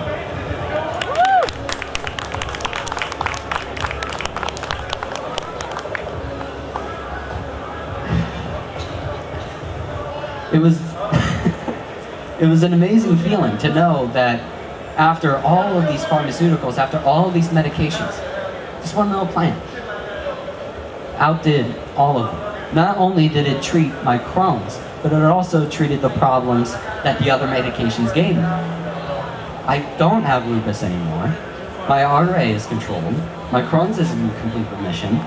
S15: It was an amazing feeling to know that after all of these pharmaceuticals, after all of these medications, just one little plant outdid all of them. Not only did it treat my Crohn's, but it also treated the problems that the other medications gave me. I don't have lupus anymore. My RA is controlled. My Crohn's is in complete remission.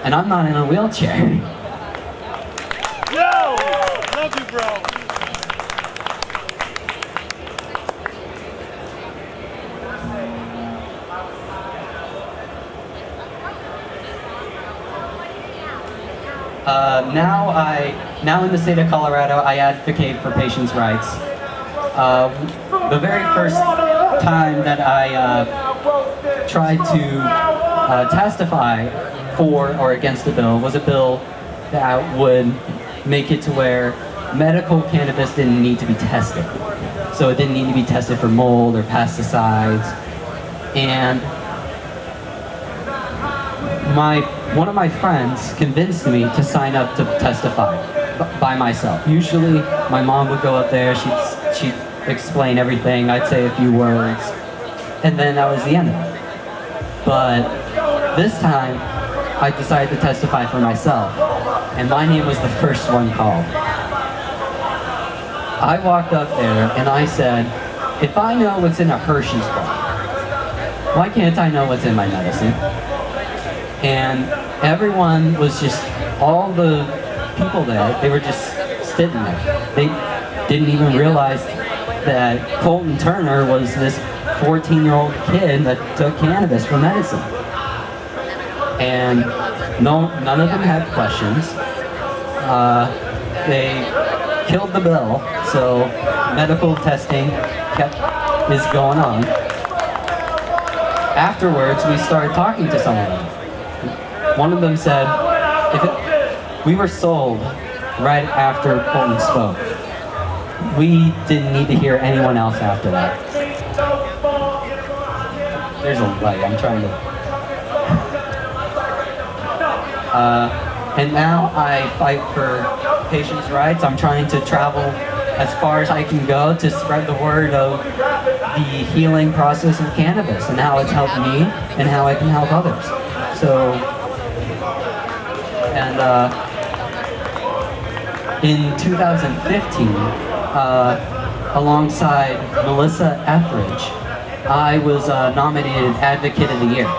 S15: And I'm not in a wheelchair.
S1: Yo!
S15: Now in the state of Colorado, I advocate for patients' rights. The very first time that I tried to testify for or against a bill was a bill that would make it to where medical cannabis didn't need to be tested. So it didn't need to be tested for mold or pesticides. And one of my friends convinced me to sign up to testify by myself. Usually my mom would go up there, she'd explain everything, I'd say a few words, and then that was the end of it. But this time, I decided to testify for myself, and my name was the first one called. I walked up there and I said, if I know what's in a Hershey's bar, why can't I know what's in my medicine? And everyone was just, all the people there, they were just sitting there. They didn't even realize that Colton Turner was this 14-year-old kid that took cannabis for medicine. And none of them had questions. They killed the bill, so medical testing is going on. Afterwards, we started talking to some of them. One of them said, we were sold right after Colton spoke. We didn't need to hear anyone else after that. There's a light, I'm trying to... and now I fight for patients' rights. I'm trying to travel as far as I can go to spread the word of the healing process of cannabis and how it's helped me and how I can help others. So, and in 2015, alongside Melissa Etheridge, I was nominated Advocate of the Year.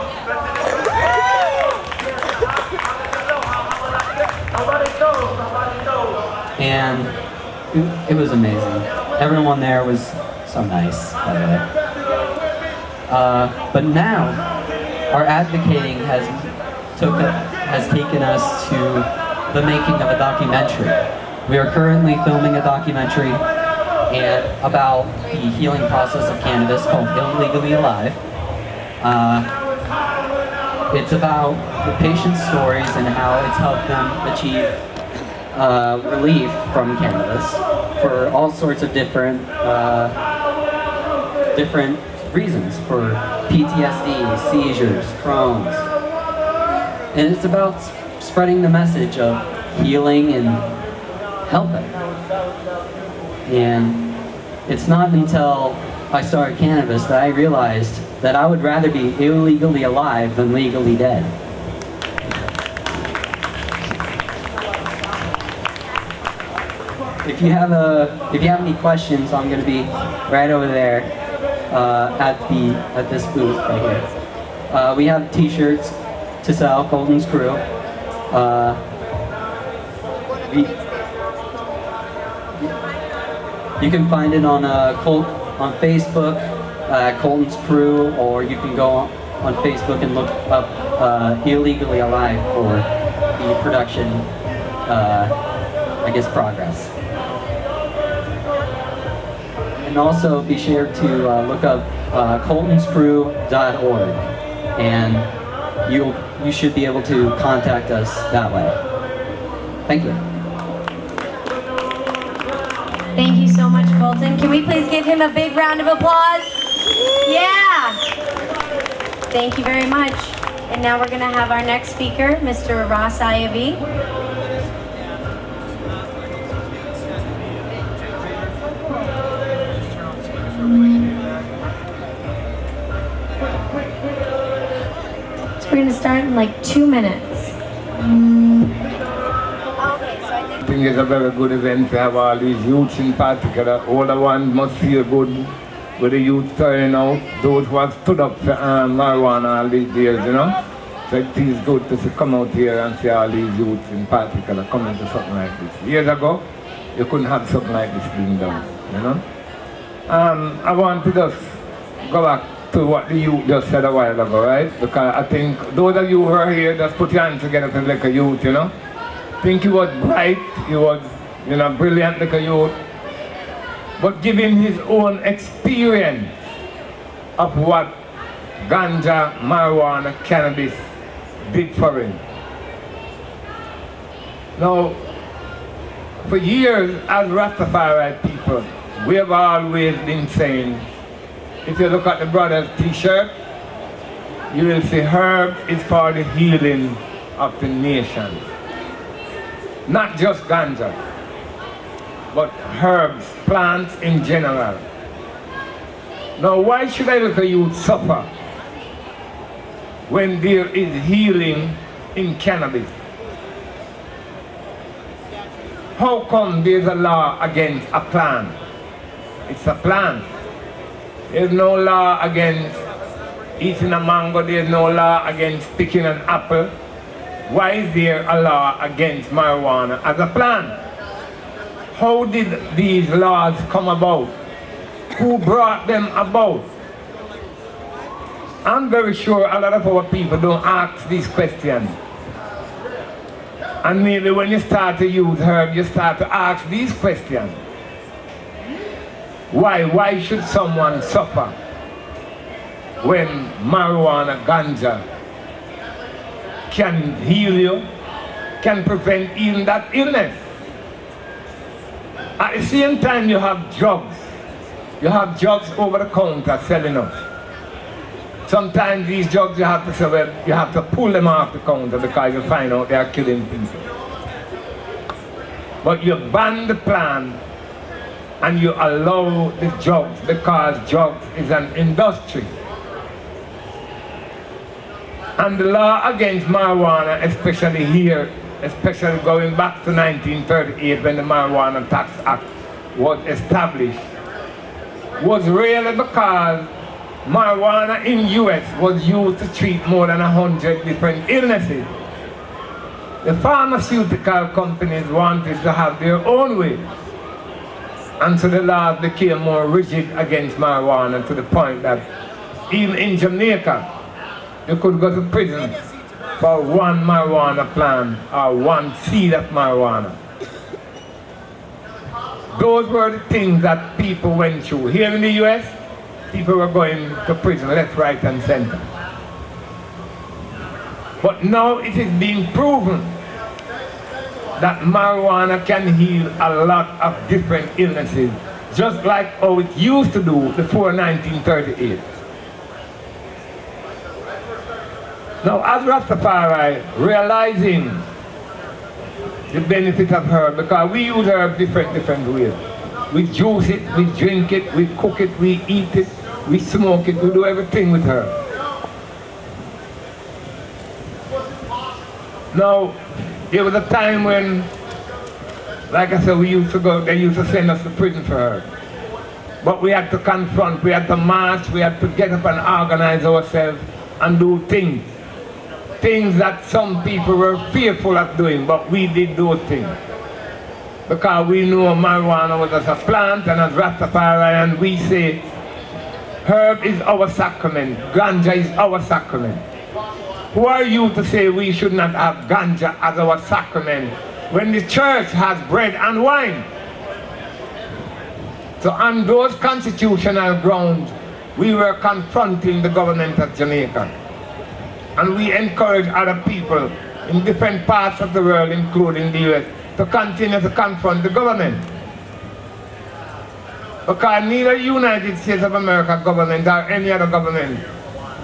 S15: And it was amazing. Everyone there was so nice, by the way. But now, our advocating has taken us to the making of a documentary. We are currently filming a documentary about the healing process of cannabis called Illegally Alive. It's about the patient's stories and how it's helped them achieve relief from cannabis for all sorts of different reasons, for PTSD, seizures, Crohn's. And it's about spreading the message of healing and helping. And it's not until I started cannabis that I realized that I would rather be illegally alive than legally dead. If you have any questions, I'm going to be right over there at this booth right here. We have T-shirts to sell, Colton's Crew. You can find it on Facebook, Colton's Crew, or you can go on Facebook and look up Illegally Alive for the production, progress. And also be sure to look up coltonscrew.org, and you should be able to contact us that way. Thank you.
S6: Thank you so much, Colton. Can we please give him a big round of applause? Yeah! Thank you very much. And now we're going to have our next speaker, Mr. Ross Iavi. So we're going to start in like 2 minutes.
S8: I think it's a very good event to have all these youths in particular. Older ones must feel good with the youth turning out, those who have stood up for marijuana all these years, you know. So it feels good to come out here and see all these youths in particular coming to something like this. Years ago, you couldn't have something like this being done, you know. I want to just go back to what the youth just said a while ago, right? Because I think those of you who are here, just put your hands together for like a youth, you know. think he was bright, he was, brilliant like a youth. But given his own experience of what ganja, marijuana, cannabis did for him. Now, for years as Rastafari people, we have always been saying, if you look at the brother's t-shirt, you will see herb is for the healing of the nation. Not just ganja, but herbs, plants in general. Now, why should I look at you suffer when there is healing in cannabis? How come there's a law against a plant? It's a plant. There's no law against eating a mango, there's no law against picking an apple. Why is there a law against marijuana as a plant? How did these laws come about? Who brought them about? I'm very sure a lot of our people don't ask these questions. And maybe when you start to use herb, you start to ask these questions. Why? Why should someone suffer when marijuana, ganja can heal you, can prevent even that illness? At the same time, you have drugs. You have drugs over the counter selling us. Sometimes these drugs you have to say, well, you have to pull them off the counter because you find out they are killing people. But you ban the plant and you allow the drugs because drugs is an industry. And the law against marijuana, especially here, especially going back to 1938 when the Marijuana Tax Act was established, was really because marijuana in US was used to treat more than 100 different illnesses. The pharmaceutical companies wanted to have their own way. And so the laws became more rigid against marijuana to the point that even in Jamaica, you could go to prison for one marijuana plant or one seed of marijuana. Those were the things that people went through. Here in the US, people were going to prison left, right, and center. But now it is being proven that marijuana can heal a lot of different illnesses, just like how it used to do before 1938. Now, as Rastafari, realizing the benefit of herb, because we use herb different ways. We juice it, we drink it, we cook it, we eat it, we smoke it, we do everything with herb. Now, there was a time when, like I said, they used to send us to prison for herb. But we had to confront, we had to march, we had to get up and organize ourselves and do things. Things that some people were fearful of doing, but we did those things. Because we know marijuana was as a plant and as Rastafarian, we say herb is our sacrament, ganja is our sacrament. Who are you to say we should not have ganja as our sacrament when the church has bread and wine? So on those constitutional grounds, we were confronting the government of Jamaica. And we encourage other people in different parts of the world, including the US, to continue to confront the government. Because neither United States of America government or any other government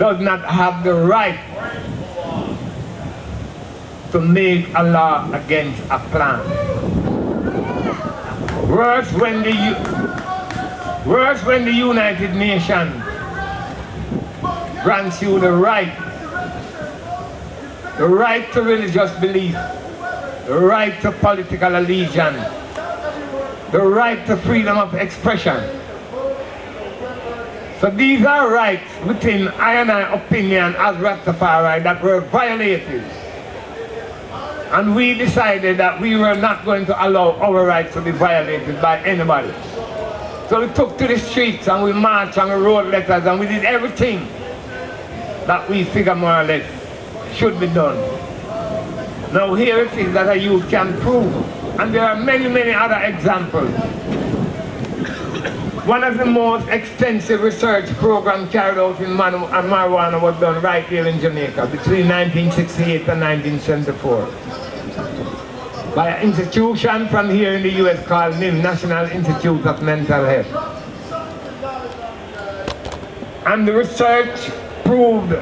S8: does not have the right to make a law against a plant. Worse when the United Nations grants you the right to religious belief, the right to political allegiance, the right to freedom of expression. So these are rights within I and I opinion as Rastafari that were violated. And we decided that we were not going to allow our rights to be violated by anybody. So we took to the streets and we marched and we wrote letters and we did everything that we figure more or less should be done. Now here it is that a youth can prove, and there are many, many other examples. One of the most extensive research programs carried out in marijuana was done right here in Jamaica between 1968 and 1974 by an institution from here in the US called NIM, National Institute of Mental Health. And the research proved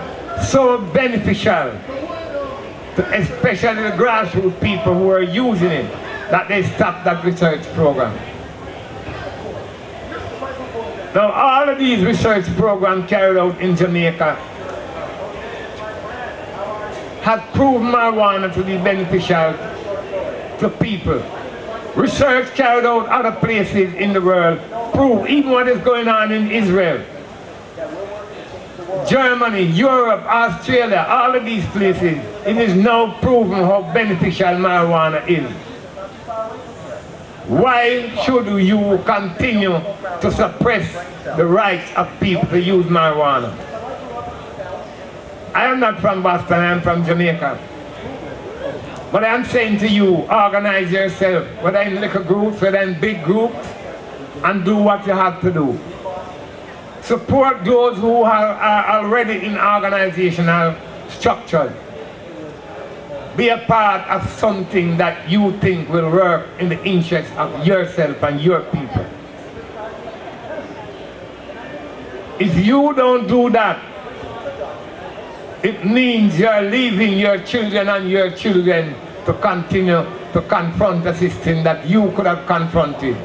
S8: so beneficial to especially the grassroots people who are using it that they stopped that research program. Now all of these research programs carried out in Jamaica have proved marijuana to be beneficial to people. Research carried out other places in the world prove even what is going on in Israel, Germany, Europe, Australia, all of these places, it is now proven how beneficial marijuana is. Why should you continue to suppress the rights of people to use marijuana? I am not from Boston, I am from Jamaica. But I am saying to you, organize yourself, whether in little groups, whether in big groups, and do what you have to do. Support those who are already in organizational structures. Be a part of something that you think will work in the interest of yourself and your people. If you don't do that, it means you're leaving your children and your children to continue to confront a system that you could have confronted.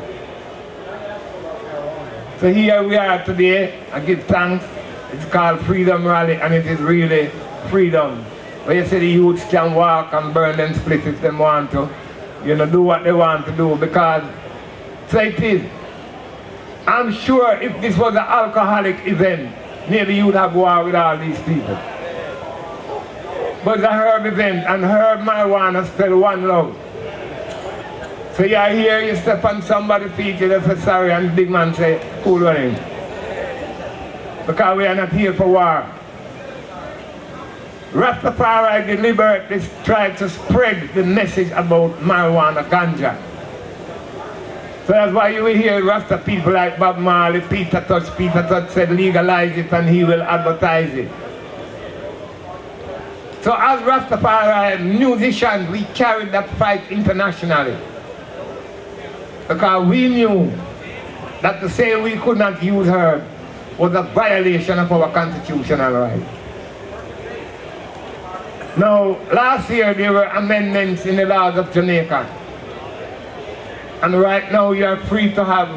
S8: So here we are today. I give thanks. It's called Freedom Rally, and it is really freedom. Where you say the youths can walk and burn them spliff if they want to. You know, do what they want to do, because so it is. I'm sure if this was an alcoholic event, maybe you'd have war with all these people. But it's a herb event, and herb marijuana spell one love. So you are here, you step on somebody's feet, you say sorry, and the big man say, cool on him. Because we are not here for war. Rastafari deliberately tried to spread the message about marijuana, ganja. So that's why you will hear Rasta people like Bob Marley, Peter Touch said legalize it and he will advertise it. So as Rastafari musicians, we carried that fight internationally. Because we knew that to say we could not use herb was a violation of our constitutional right. Now, last year there were amendments in the laws of Jamaica. And right now you are free to have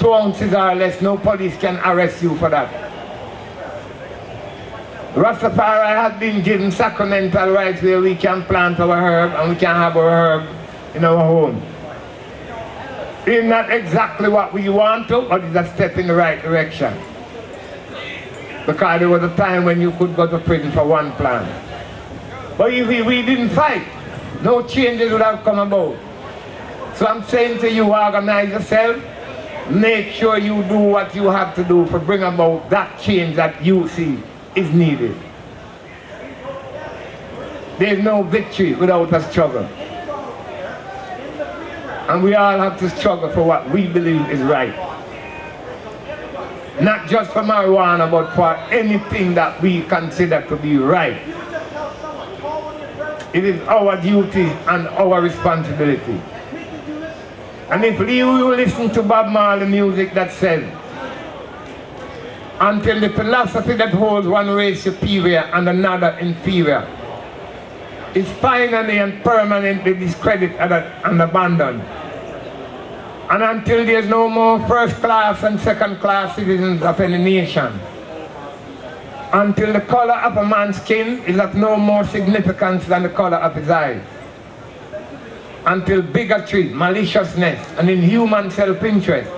S8: 2 ounces or less. No police can arrest you for that. Rastafari has been given sacramental rights where we can plant our herb and we can have our herb in our home. It's not exactly what we want to, but it's a step in the right direction. Because there was a time when you could go to prison for one plant. But if we didn't fight, no changes would have come about. So I'm saying to you, organize yourself, make sure you do what you have to do to bring about that change that you see is needed. There's no victory without a struggle. And we all have to struggle for what we believe is right. Not just for marijuana, but for anything that we consider to be right. It is our duty and our responsibility. And if you listen to Bob Marley music that says, until the philosophy that holds one race superior and another inferior is finally and permanently discredited and abandoned, and until there's no more first class and second class citizens of any nation, until the color of a man's skin is of no more significance than the color of his eyes, until bigotry, maliciousness, and inhuman self-interest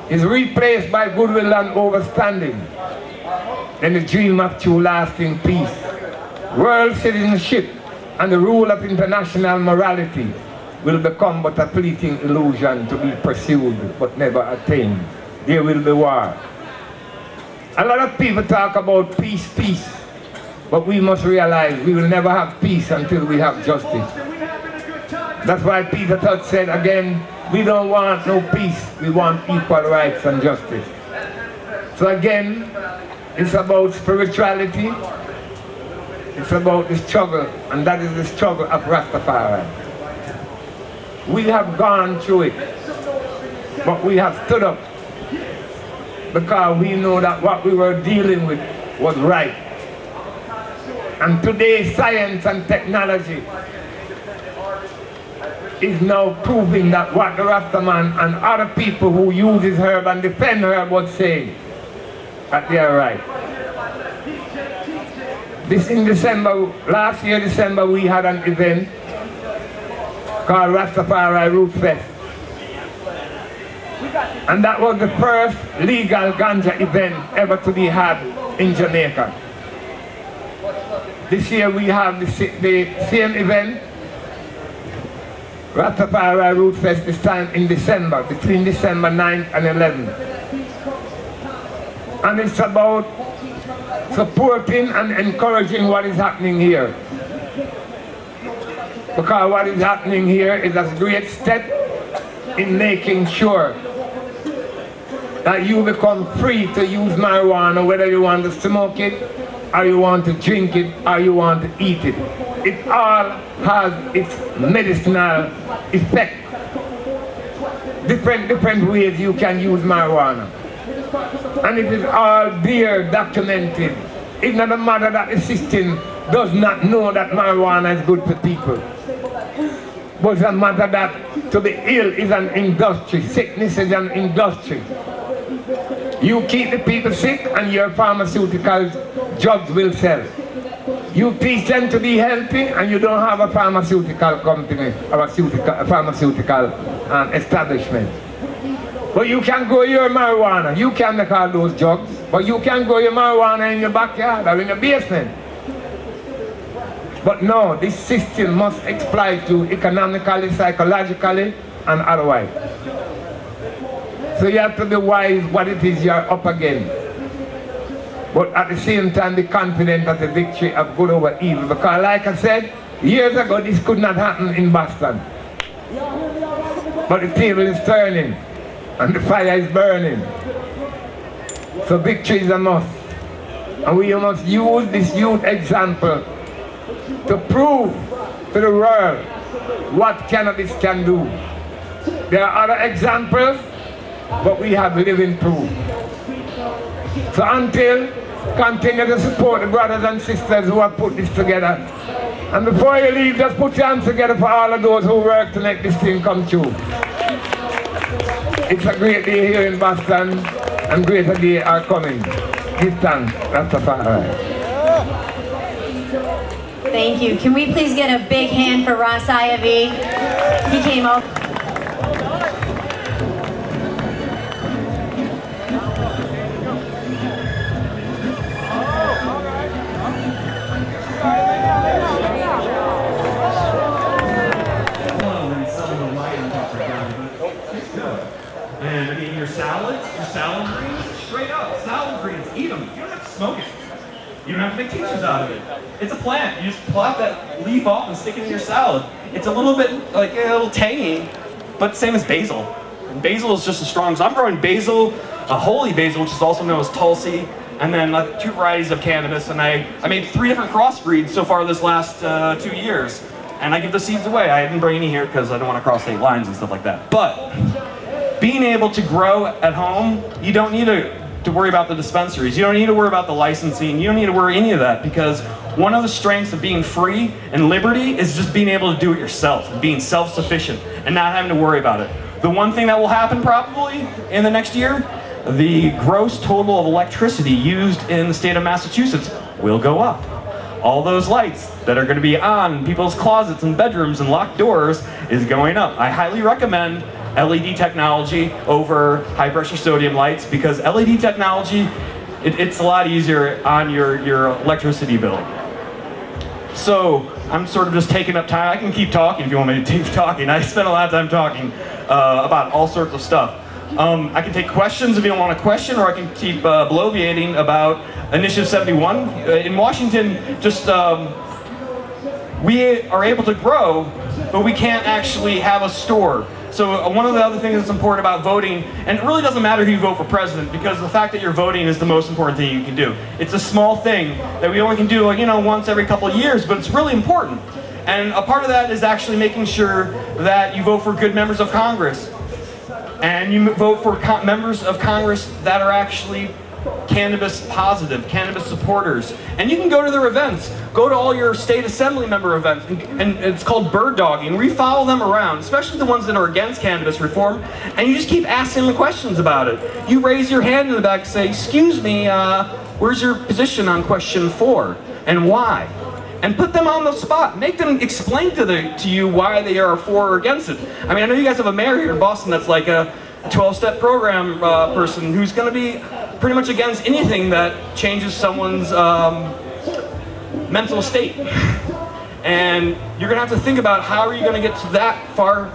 S8: is replaced by goodwill and overstanding, then the dream of true lasting peace, world citizenship, and the rule of international morality will become but a fleeting illusion to be pursued but never attained. There will be war. A lot of people talk about peace, peace, But we must realize we will never have peace until we have justice. That's why Peter Todd said again, we don't want no peace, we want equal rights and justice. So again, it's about spirituality, it's about the struggle, and that is the struggle of Rastafari. We have gone through it, but we have stood up because we know that what we were dealing with was right. And today science and technology is now proving that what the Rastaman and other people who use this herb and defend herb was saying, that they are right. This in December, last year December, we had an event called Rastafari Roots Fest. And that was the first legal ganja event ever to be had in Jamaica. This year we have the same event, Rastafari Roots Fest, this time in December, between December 9th and 11th. And it's about supporting and encouraging what is happening here. Because what is happening here is a great step in making sure that you become free to use marijuana, whether you want to smoke it, or you want to drink it, or you want to eat it. It all has its medicinal effect. Different ways you can use marijuana. And it is all there documented. It's not a matter that the system does not know that marijuana is good for people. But it's a matter that to be ill is an industry. Sickness is an industry. You keep the people sick and your pharmaceutical drugs will sell. You teach them to be healthy and you don't have a pharmaceutical company or a pharmaceutical establishment. But you can grow your marijuana. You can make all those drugs, but you can grow your marijuana in your backyard or in your basement. But no, this system must exploit you economically, psychologically, and otherwise. So you have to be wise what it is you're up against. But at the same time be confident of the victory of good over evil. Because like I said, years ago this could not happen in Boston. But the table is turning and the fire is burning. So victory is a must. And we must use this youth example to prove to the world what cannabis can do. There are other examples, but we have living proof. So until, continue to support the brothers and sisters who have put this together. And before you leave, just put your hands together for all of those who work to make this thing come true. It's a great day here in Boston, and greater days are coming. Give thanks, Rastafari.
S6: Thank you. Can we please get a big hand for Ras IAV? He came up.
S16: And I mean, your salad greens, straight up, salad greens, eat them. You don't have to smoke it. You don't have to make tinctures out of it. It's a plant. You just plop that leaf off and stick it in your salad. It's a little bit, like, a little tangy, but same as basil. And basil is just as strong. So I'm growing basil, a holy basil, which is also known as tulsi, and then 2 varieties of cannabis. And I made 3 different crossbreeds so far this last 2 years. And I give the seeds away. I didn't bring any here because I don't want to cross state lines and stuff like that. But being able to grow at home, you don't need to worry about the dispensaries. You don't need to worry about the licensing. You don't need to worry any of that, because one of the strengths of being free and liberty is just being able to do it yourself and being self-sufficient and not having to worry about it. The one thing that will happen probably in the next year, the gross total of electricity used in the state of Massachusetts will go up. All those lights that are going to be on in people's closets and bedrooms and locked doors is going up. I highly recommend LED technology over high pressure sodium lights, because LED technology, it's a lot easier on your electricity bill. So I'm sort of just taking up time. I can keep talking if you want me to keep talking. I spent a lot of time talking about all sorts of stuff. I can take questions if you don't want a question, or I can keep bloviating about Initiative 71. In Washington, just we are able to grow, but we can't actually have a store. So one of the other things that's important about voting, and it really doesn't matter who you vote for president, because the fact that you're voting is the most important thing you can do. It's a small thing that we only can do, you know, once every couple of years, but it's really important. And a part of that is actually making sure that you vote for good members of Congress. And you vote for members of Congress that are actually cannabis positive, cannabis supporters. And you can go to their events. Go to all your state assembly member events. And it's called bird dogging, where you follow them around, especially the ones that are against cannabis reform, and you just keep asking them questions about it. You raise your hand in the back and say, excuse me, where's your position on question 4 and why? And put them on the spot. Make them explain to you why they are for or against it. I mean, I know you guys have a mayor here in Boston that's like a 12-step program person who's going to be pretty much against anything that changes someone's mental state. And you're going to have to think about how are you going to get to that far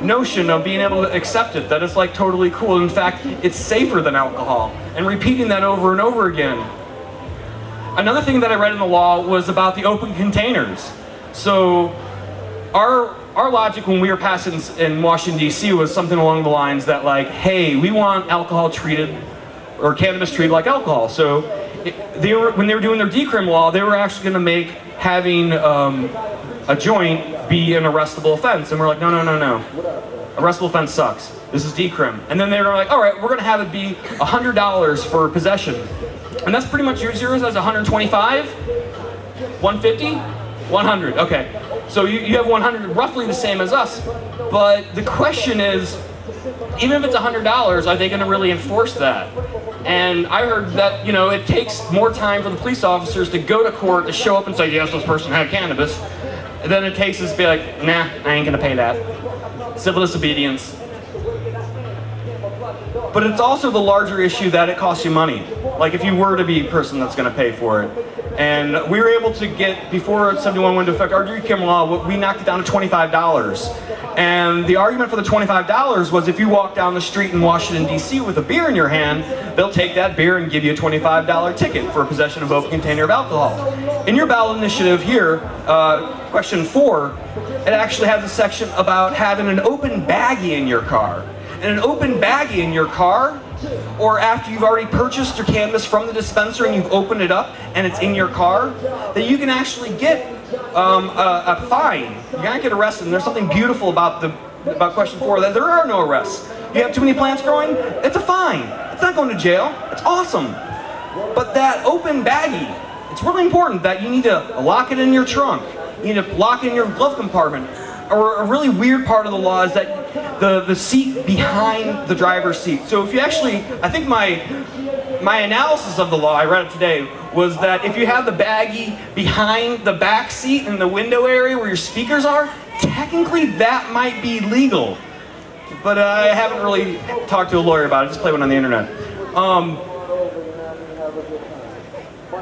S16: notion of being able to accept it, that it's like totally cool. In fact, it's safer than alcohol. And repeating that over and over again. Another thing that I read in the law was about the open containers. So our logic when we were passing in Washington, D.C. was something along the lines that like, hey, we want alcohol treated, or cannabis treated like alcohol. So when they were doing their decrim law, they were actually going to make having a joint be an arrestable offense. And we're like, no. Arrestable offense sucks. This is decrim. And then they were like, all right, we're going to have it be $100 for possession. And that's pretty much yours as 125, 150, 100. Okay, so you have 100, roughly the same as us. But the question is, even if it's $100, are they going to really enforce that? And I heard that, you know, it takes more time for the police officers to go to court to show up and say, yes, this person had cannabis, than it takes us to be like, nah, I ain't going to pay that. Civil disobedience. But it's also the larger issue that it costs you money. Like if you were to be a person that's going to pay for it. And we were able to get, before 71 went into effect, our decrim law, we knocked it down to $25. And the argument for the $25 was if you walk down the street in Washington, D.C. with a beer in your hand, they'll take that beer and give you a $25 ticket for possession of open container of alcohol. In your ballot initiative here, question 4, it actually has a section about having an open baggie in your car. And an open baggie in your car, or after you've already purchased your cannabis from the dispenser and you've opened it up and it's in your car, that you can actually get a fine. You can't get arrested. And there's something beautiful about question 4, that there are no arrests. You have too many plants growing, it's a fine. It's not going to jail. It's awesome. But that open baggie, it's really important that you need to lock it in your trunk. You need to lock it in your glove compartment. Or a really weird part of the law is that the seat behind the driver's seat. So if you actually, I think my analysis of the law, I read it today, was that if you have the baggie behind the back seat in the window area where your speakers are, technically that might be legal. But I haven't really talked to a lawyer about it, just play one on the internet.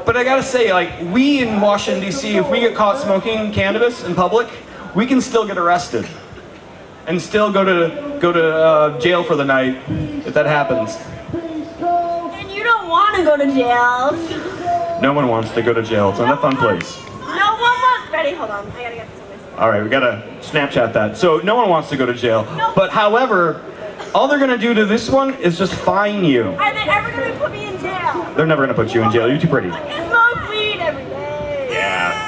S16: But I gotta say, like, we in Washington, D.C., if we get caught smoking cannabis in public, we can still get arrested and still go to jail for the night if that happens.
S12: And you don't want to go to jail.
S16: No one wants to go to jail. It's not a fun place.
S12: No one wants. Ready? Hold on. I gotta get this.
S16: All right, we gotta Snapchat that. So no one wants to go to jail. But however, all they're gonna do to this one is just fine you.
S12: Are they ever gonna put me in jail?
S16: They're never gonna put you in jail. You're too pretty.
S12: I smoke weed every day.
S16: Yeah.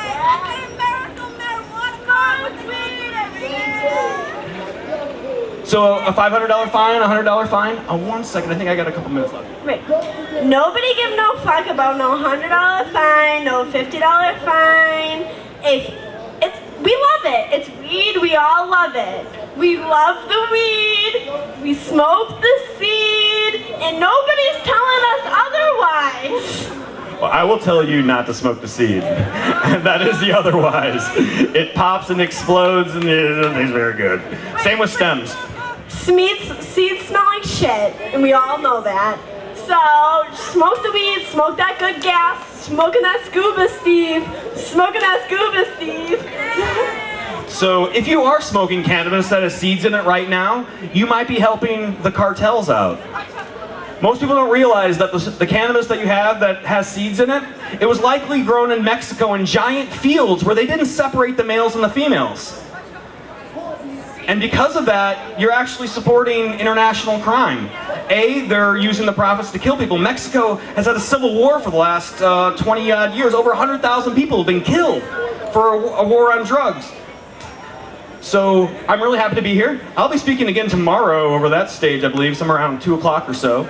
S16: So a $500 fine, a $100 fine? 1 second, I think I got a couple minutes left.
S12: Wait, nobody give no fuck about no $100 fine, no $50 fine. We love it. It's weed, we all love it. We love the weed, we smoke the seed, and nobody's telling us otherwise.
S16: Well, I will tell you not to smoke the seed. That is the otherwise. It pops and explodes and it's very good. Same with stems.
S12: Seeds smell like shit, and we all know that. So, smoke the weed, smoke that good gas, smoking that scuba, Steve. Smoking that scuba, Steve.
S16: So if you are smoking cannabis that has seeds in it right now, you might be helping the cartels out. Most people don't realize that the cannabis that you have that has seeds in it, it was likely grown in Mexico in giant fields where they didn't separate the males and the females. And because of that, you're actually supporting international crime. They're using the profits to kill people. Mexico has had a civil war for the last 20-odd years. Over 100,000 people have been killed for a war on drugs. So I'm really happy to be here. I'll be speaking again tomorrow over that stage, I believe, somewhere around 2 o'clock or so.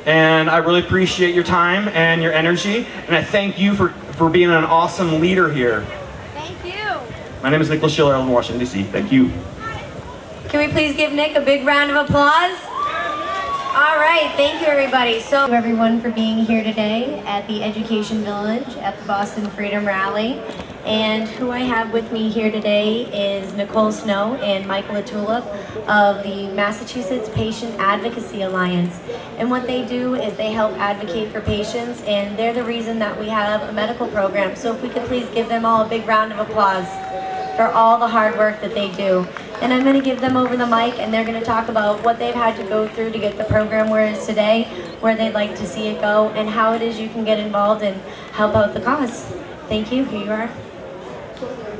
S16: And I really appreciate your time and your energy. And I thank you for being an awesome leader here.
S6: Thank you.
S16: My name is Nicholas Schiller. I live in Washington, D.C. Thank you.
S6: Can we please give Nick a big round of applause? All right, thank you everybody. So everyone for being here today at the Education Village at the Boston Freedom Rally. And who I have with me here today is Nicole Snow and Michael Atulip of the Massachusetts Patient Advocacy Alliance. And what they do is they help advocate for patients, and they're the reason that we have a medical program. So if we could please give them all a big round of applause for all the hard work that they do. And I'm going to give them over the mic, and they're going to talk about what they've had to go through to get the program where it is today, where they'd like to see it go, and how it is you can get involved and help out the cause. Thank you. Here you are.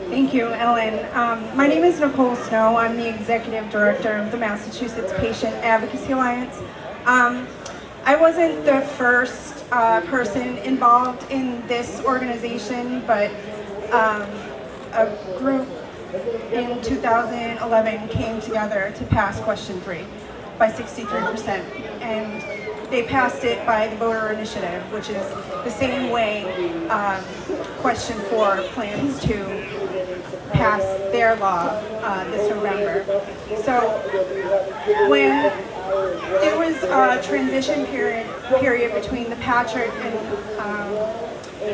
S17: Thank you, Ellen. My name is Nicole Snow. I'm the Executive Director of the Massachusetts Patient Advocacy Alliance. I wasn't the first person involved in this organization, but a group in 2011 came together to pass Question 3 by 63%, and they passed it by the voter initiative, which is the same way Question 4 plans to pass their law this November. So when there was a transition period between the Patrick and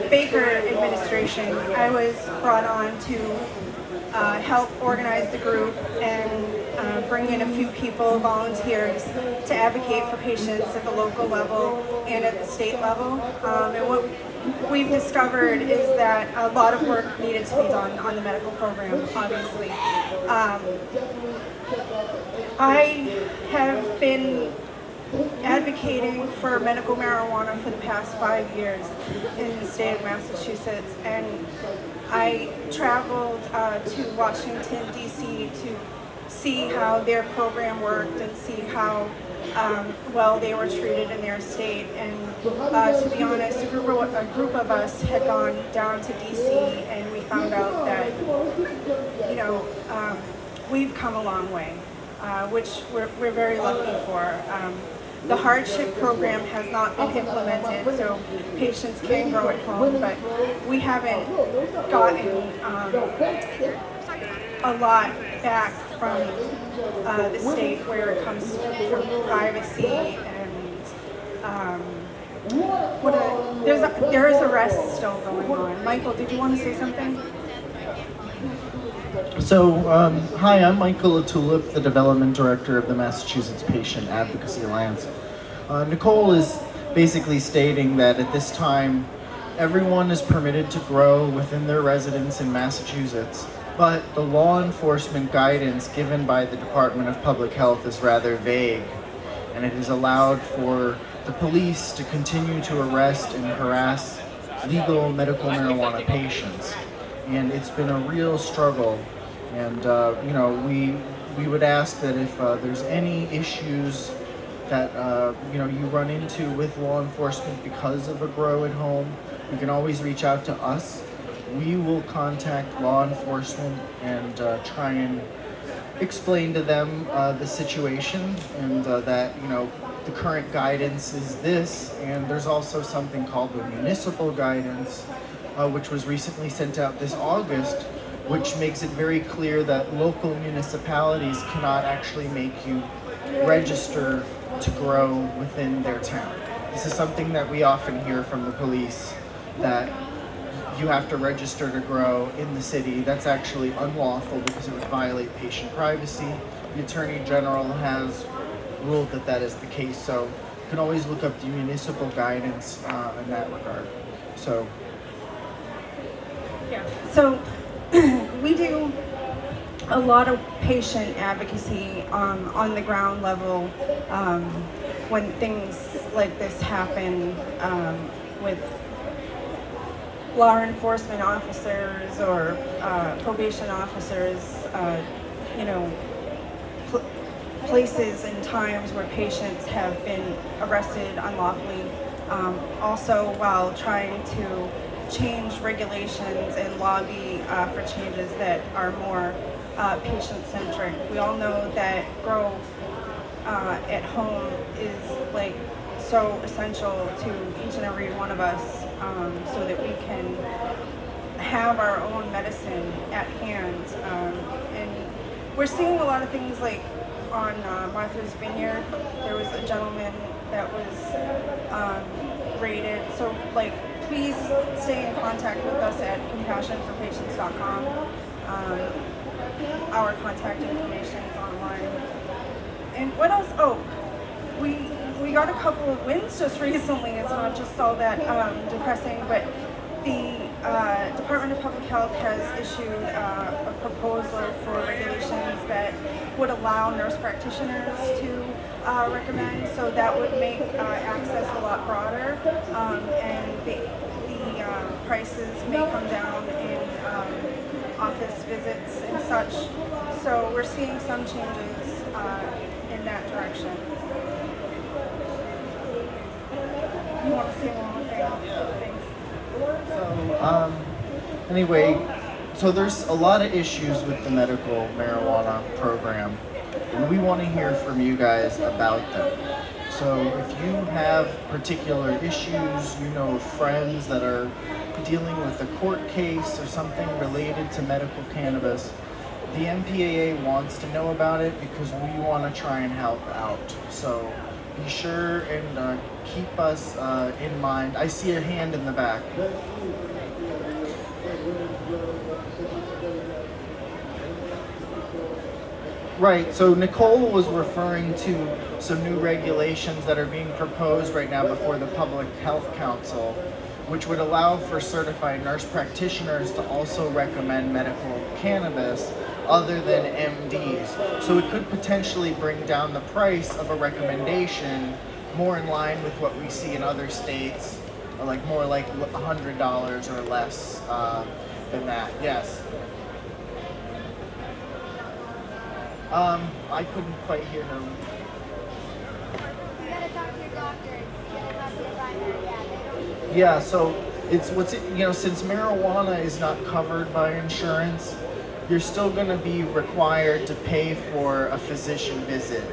S17: Baker administration, I was brought on to help organize the group and bring in a few people, volunteers, to advocate for patients at the local level and at the state level. And what we've discovered is that a lot of work needed to be done on the medical program, obviously. I have been advocating for medical marijuana for the past 5 years in the state of Massachusetts, and I traveled to Washington, D.C. to see how their program worked and see how well they were treated in their state. And to be honest, a group of us had gone down to D.C. and we found out that, you know, we've come a long way, which we're very lucky for. The hardship program has not been implemented, so patients can grow at home, but we haven't gotten a lot back from the state where it comes to privacy and there is arrests still going on. Michael, did you want to say something?
S18: So, hi, I'm Michael Atulip, the Development Director of the Massachusetts Patient Advocacy Alliance. Nicole is basically stating that at this time, everyone is permitted to grow within their residence in Massachusetts, but the law enforcement guidance given by the Department of Public Health is rather vague, and it has allowed for the police to continue to arrest and harass legal medical marijuana patients. And it's been a real struggle, and you know, we would ask that if there's any issues that you know, you run into with law enforcement because of a grow at home, you can always reach out to us. We will contact law enforcement and try and explain to them the situation, and that, you know, the current guidance is this, and there's also something called the municipal guidance, which was recently sent out this August, which makes it very clear that local municipalities cannot actually make you register to grow within their town. This is something that we often hear from the police, that you have to register to grow in the city. That's actually unlawful because it would violate patient privacy. The Attorney General has ruled that that is the case, so you can always look up the municipal guidance in that regard. So
S17: yeah, so we do a lot of patient advocacy on the ground level when things like this happen with law enforcement officers or probation officers, you know, places and times where patients have been arrested unlawfully. Also, while trying to change regulations and lobby for changes that are more patient-centric. We all know that grow at home is like so essential to each and every one of us, so that we can have our own medicine at hand. And we're seeing a lot of things like on Martha's Vineyard, there was a gentleman that was raided. So like, please stay in contact with us at compassionforpatients.com. Our contact information is online. And what else? Oh, we got a couple of wins just recently. It's not just all that depressing, but the Department of Public Health has issued a proposal for regulations that would allow nurse practitioners to recommend, so that would make access a lot broader, and the prices may come down in office visits and such. So we're seeing some changes in that direction. You want to say one more thing?
S18: So, anyway, so there's a lot of issues with the medical marijuana program, and we want to hear from you guys about them. So if you have particular issues, you know, friends that are dealing with a court case or something related to medical cannabis, the MPAA wants to know about it because we want to try and help out. So be sure and keep us in mind. I see a hand in the back. Right, so Nicole was referring to some new regulations that are being proposed right now before the Public Health Council, which would allow for certified nurse practitioners to also recommend medical cannabis other than MDs. So it could potentially bring down the price of a recommendation more in line with what we see in other states, or like more like $100 or less than that. Yes. I couldn't quite hear her.
S6: You gotta talk to your doctor. You gotta talk to your primary.
S18: Yeah, so it's since marijuana is not covered by insurance, you're still going to be required to pay for a physician visit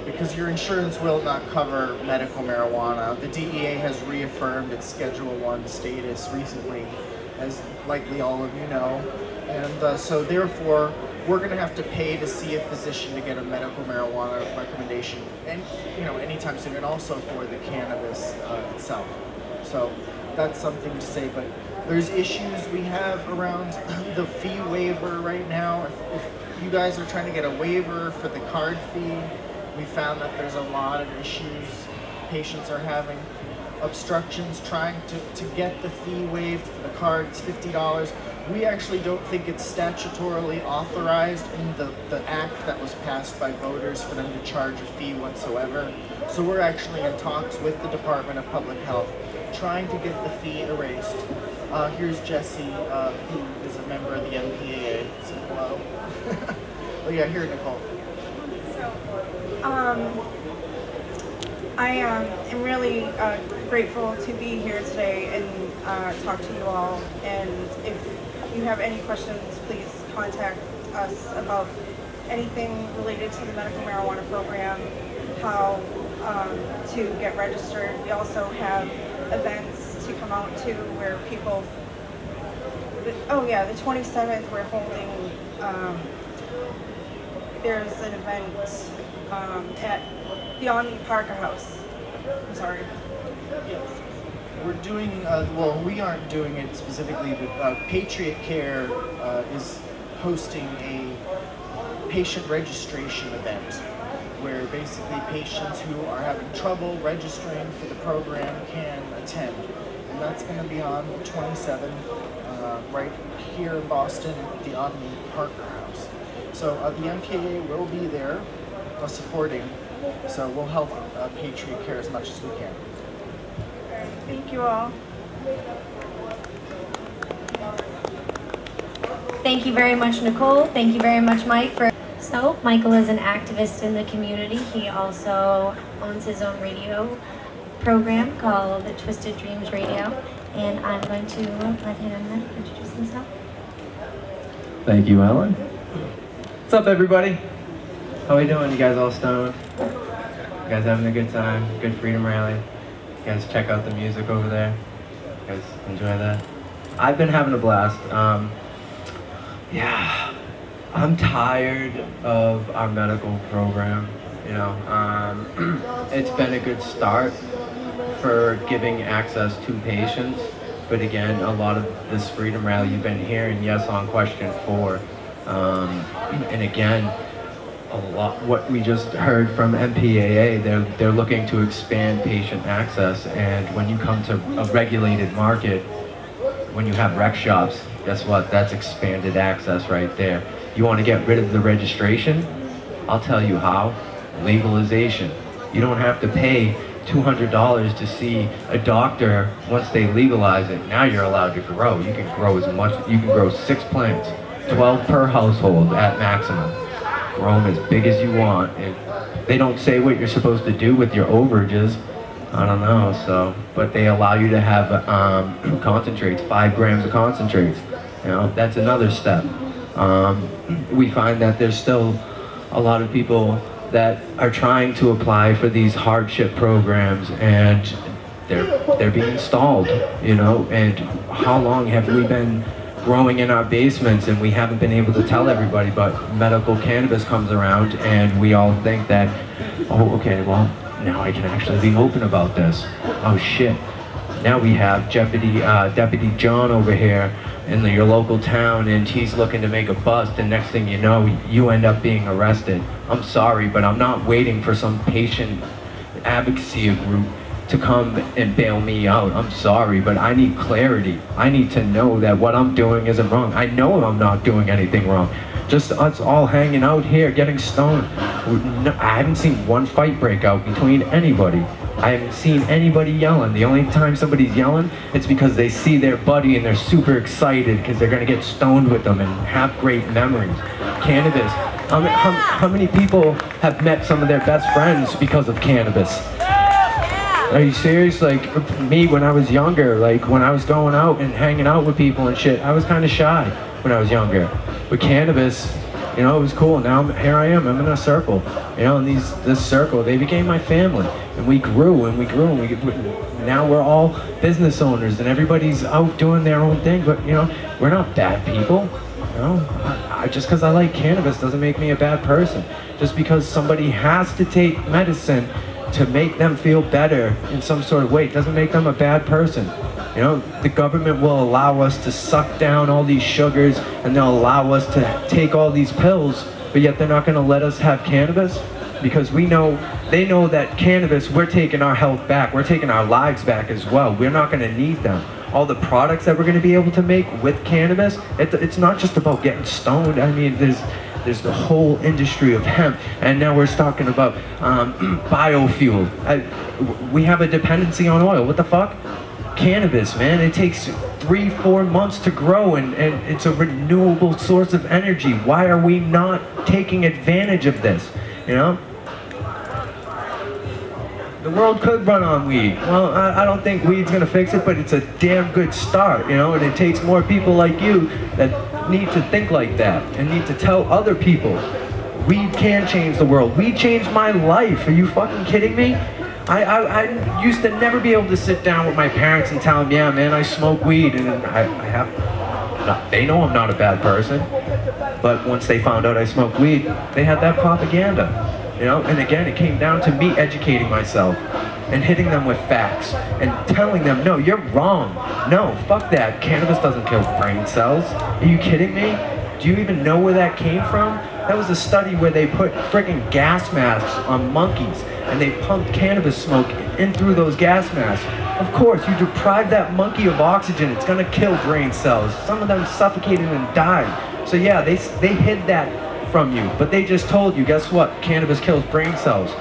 S18: because your insurance will not cover medical marijuana. The DEA has reaffirmed its Schedule 1 status recently, as likely all of you know, and so therefore we're going to have to pay to see a physician to get a medical marijuana recommendation, and anytime soon, and also for the cannabis itself. So that's something to say, but there's issues we have around the fee waiver right now. If you guys are trying to get a waiver for the card fee, we found that there's a lot of issues. Patients are having obstructions trying to get the fee waived for the card. It's $50. We actually don't think it's statutorily authorized in the act that was passed by voters for them to charge a fee whatsoever. So we're actually in talks with the Department of Public Health, trying to get the fee erased. Here's Jesse, who is a member of the MPAA. Say hello. Oh yeah, here, Nicole.
S17: I am really grateful to be here today and talk to you all. And if you have any questions, please contact us about anything related to the medical marijuana program, how to get registered. We also have events to come out to where people, oh yeah, the 27th we're holding, there's an event at the Omni Parker House. I'm sorry.
S18: Yes. We're doing, well, we aren't doing it specifically, but Patriot Care is hosting a patient registration event where basically patients who are having trouble registering for the program can attend. And that's going to be on the 27th, right here in Boston at the Omni Parker House. So the MKA will be there supporting, so we'll help Patriot Care as much as we can.
S17: Thank you all.
S6: Thank you very much, Nicole. Thank you very much, Mike. So, Michael is an activist in the community. He also owns his own radio program called the Twisted Dreams Radio, and I'm going to let him introduce himself.
S19: Thank you, Ellen. What's up, everybody? How we doing? You guys all stoned? You guys having a good time? Good freedom rally? You guys check out the music over there? You guys enjoy that? I've been having a blast. Yeah, I'm tired of our medical program. You know, it's been a good start for giving access to patients, but again, a lot of this freedom rally you've been hearing, yes, on question 4, and again, a lot what we just heard from MPAA, they're looking to expand patient access, and when you come to a regulated market, when you have rec shops, guess what? That's expanded access right there. You want to get rid of the registration? I'll tell you how. Legalization. You don't have to pay $200 to see a doctor once they legalize it. Now you're allowed to grow. You can grow as much, you can grow 6 plants, 12 per household at maximum. Grow them as big as you want. They don't say what you're supposed to do with your overages. I don't know, so, but they allow you to have concentrates, 5 grams of concentrates. You know, that's another step. We find that there's still a lot of people that are trying to apply for these hardship programs, and they're being stalled, you know, and how long have we been growing in our basements and we haven't been able to tell everybody, but medical cannabis comes around and we all think that, oh, okay, well, now I can actually be open about this. Oh shit. Now we have Deputy John over here in your local town, and he's looking to make a bust, and next thing you know, you end up being arrested. I'm sorry, but I'm not waiting for some patient advocacy group to come and bail me out. I'm sorry, but I need clarity. I need to know that what I'm doing isn't wrong. I know I'm not doing anything wrong. Just us all hanging out here, getting stoned. I haven't seen one fight break out between anybody. I haven't seen anybody yelling. The only time somebody's yelling, it's because they see their buddy and they're super excited because they're gonna get stoned with them and have great memories. Cannabis. How many people have met some of their best friends because of cannabis? Are you serious? Like me, when I was younger, like when I was going out and hanging out with people and shit, I was kind of shy when I was younger. With cannabis, you know, it was cool. Now here I am, I'm in a circle. You know, and this circle, they became my family. And we grew and we grew and now we're all business owners and everybody's out doing their own thing. But, you know, we're not bad people. You know, just because I like cannabis doesn't make me a bad person. Just because somebody has to take medicine to make them feel better in some sort of way doesn't make them a bad person. You know, the government will allow us to suck down all these sugars and they'll allow us to take all these pills, but yet they're not going to let us have cannabis because they know that cannabis, we're taking our health back, we're taking our lives back as well. We're not going to need them. All the products that we're going to be able to make with cannabis, it's not just about getting stoned. I mean, there's the whole industry of hemp, and now we're talking about biofuel. We have a dependency on oil. What the fuck? Cannabis, man, it takes 3-4 months to grow, and it's a renewable source of energy. Why are we not taking advantage of this? You know? The world could run on weed. Well, I don't think weed's gonna fix it, but it's a damn good start, you know? And it takes more people like you that need to think like that and need to tell other people weed can change the world. Weed changed my life. Are you fucking kidding me? I used to never be able to sit down with my parents and tell them, yeah, man, I smoke weed, and they know I'm not a bad person, but once they found out I smoked weed, they had that propaganda, you know? And again, it came down to me educating myself and hitting them with facts and telling them, no, you're wrong. No, fuck that. Cannabis doesn't kill brain cells. Are you kidding me? Do you even know where that came from? That was a study where they put friggin' gas masks on monkeys and they pumped cannabis smoke in through those gas masks. Of course, you deprive that monkey of oxygen, it's gonna kill brain cells. Some of them suffocated and died. So yeah, they hid that from you, but they just told you, guess what? Cannabis kills brain cells.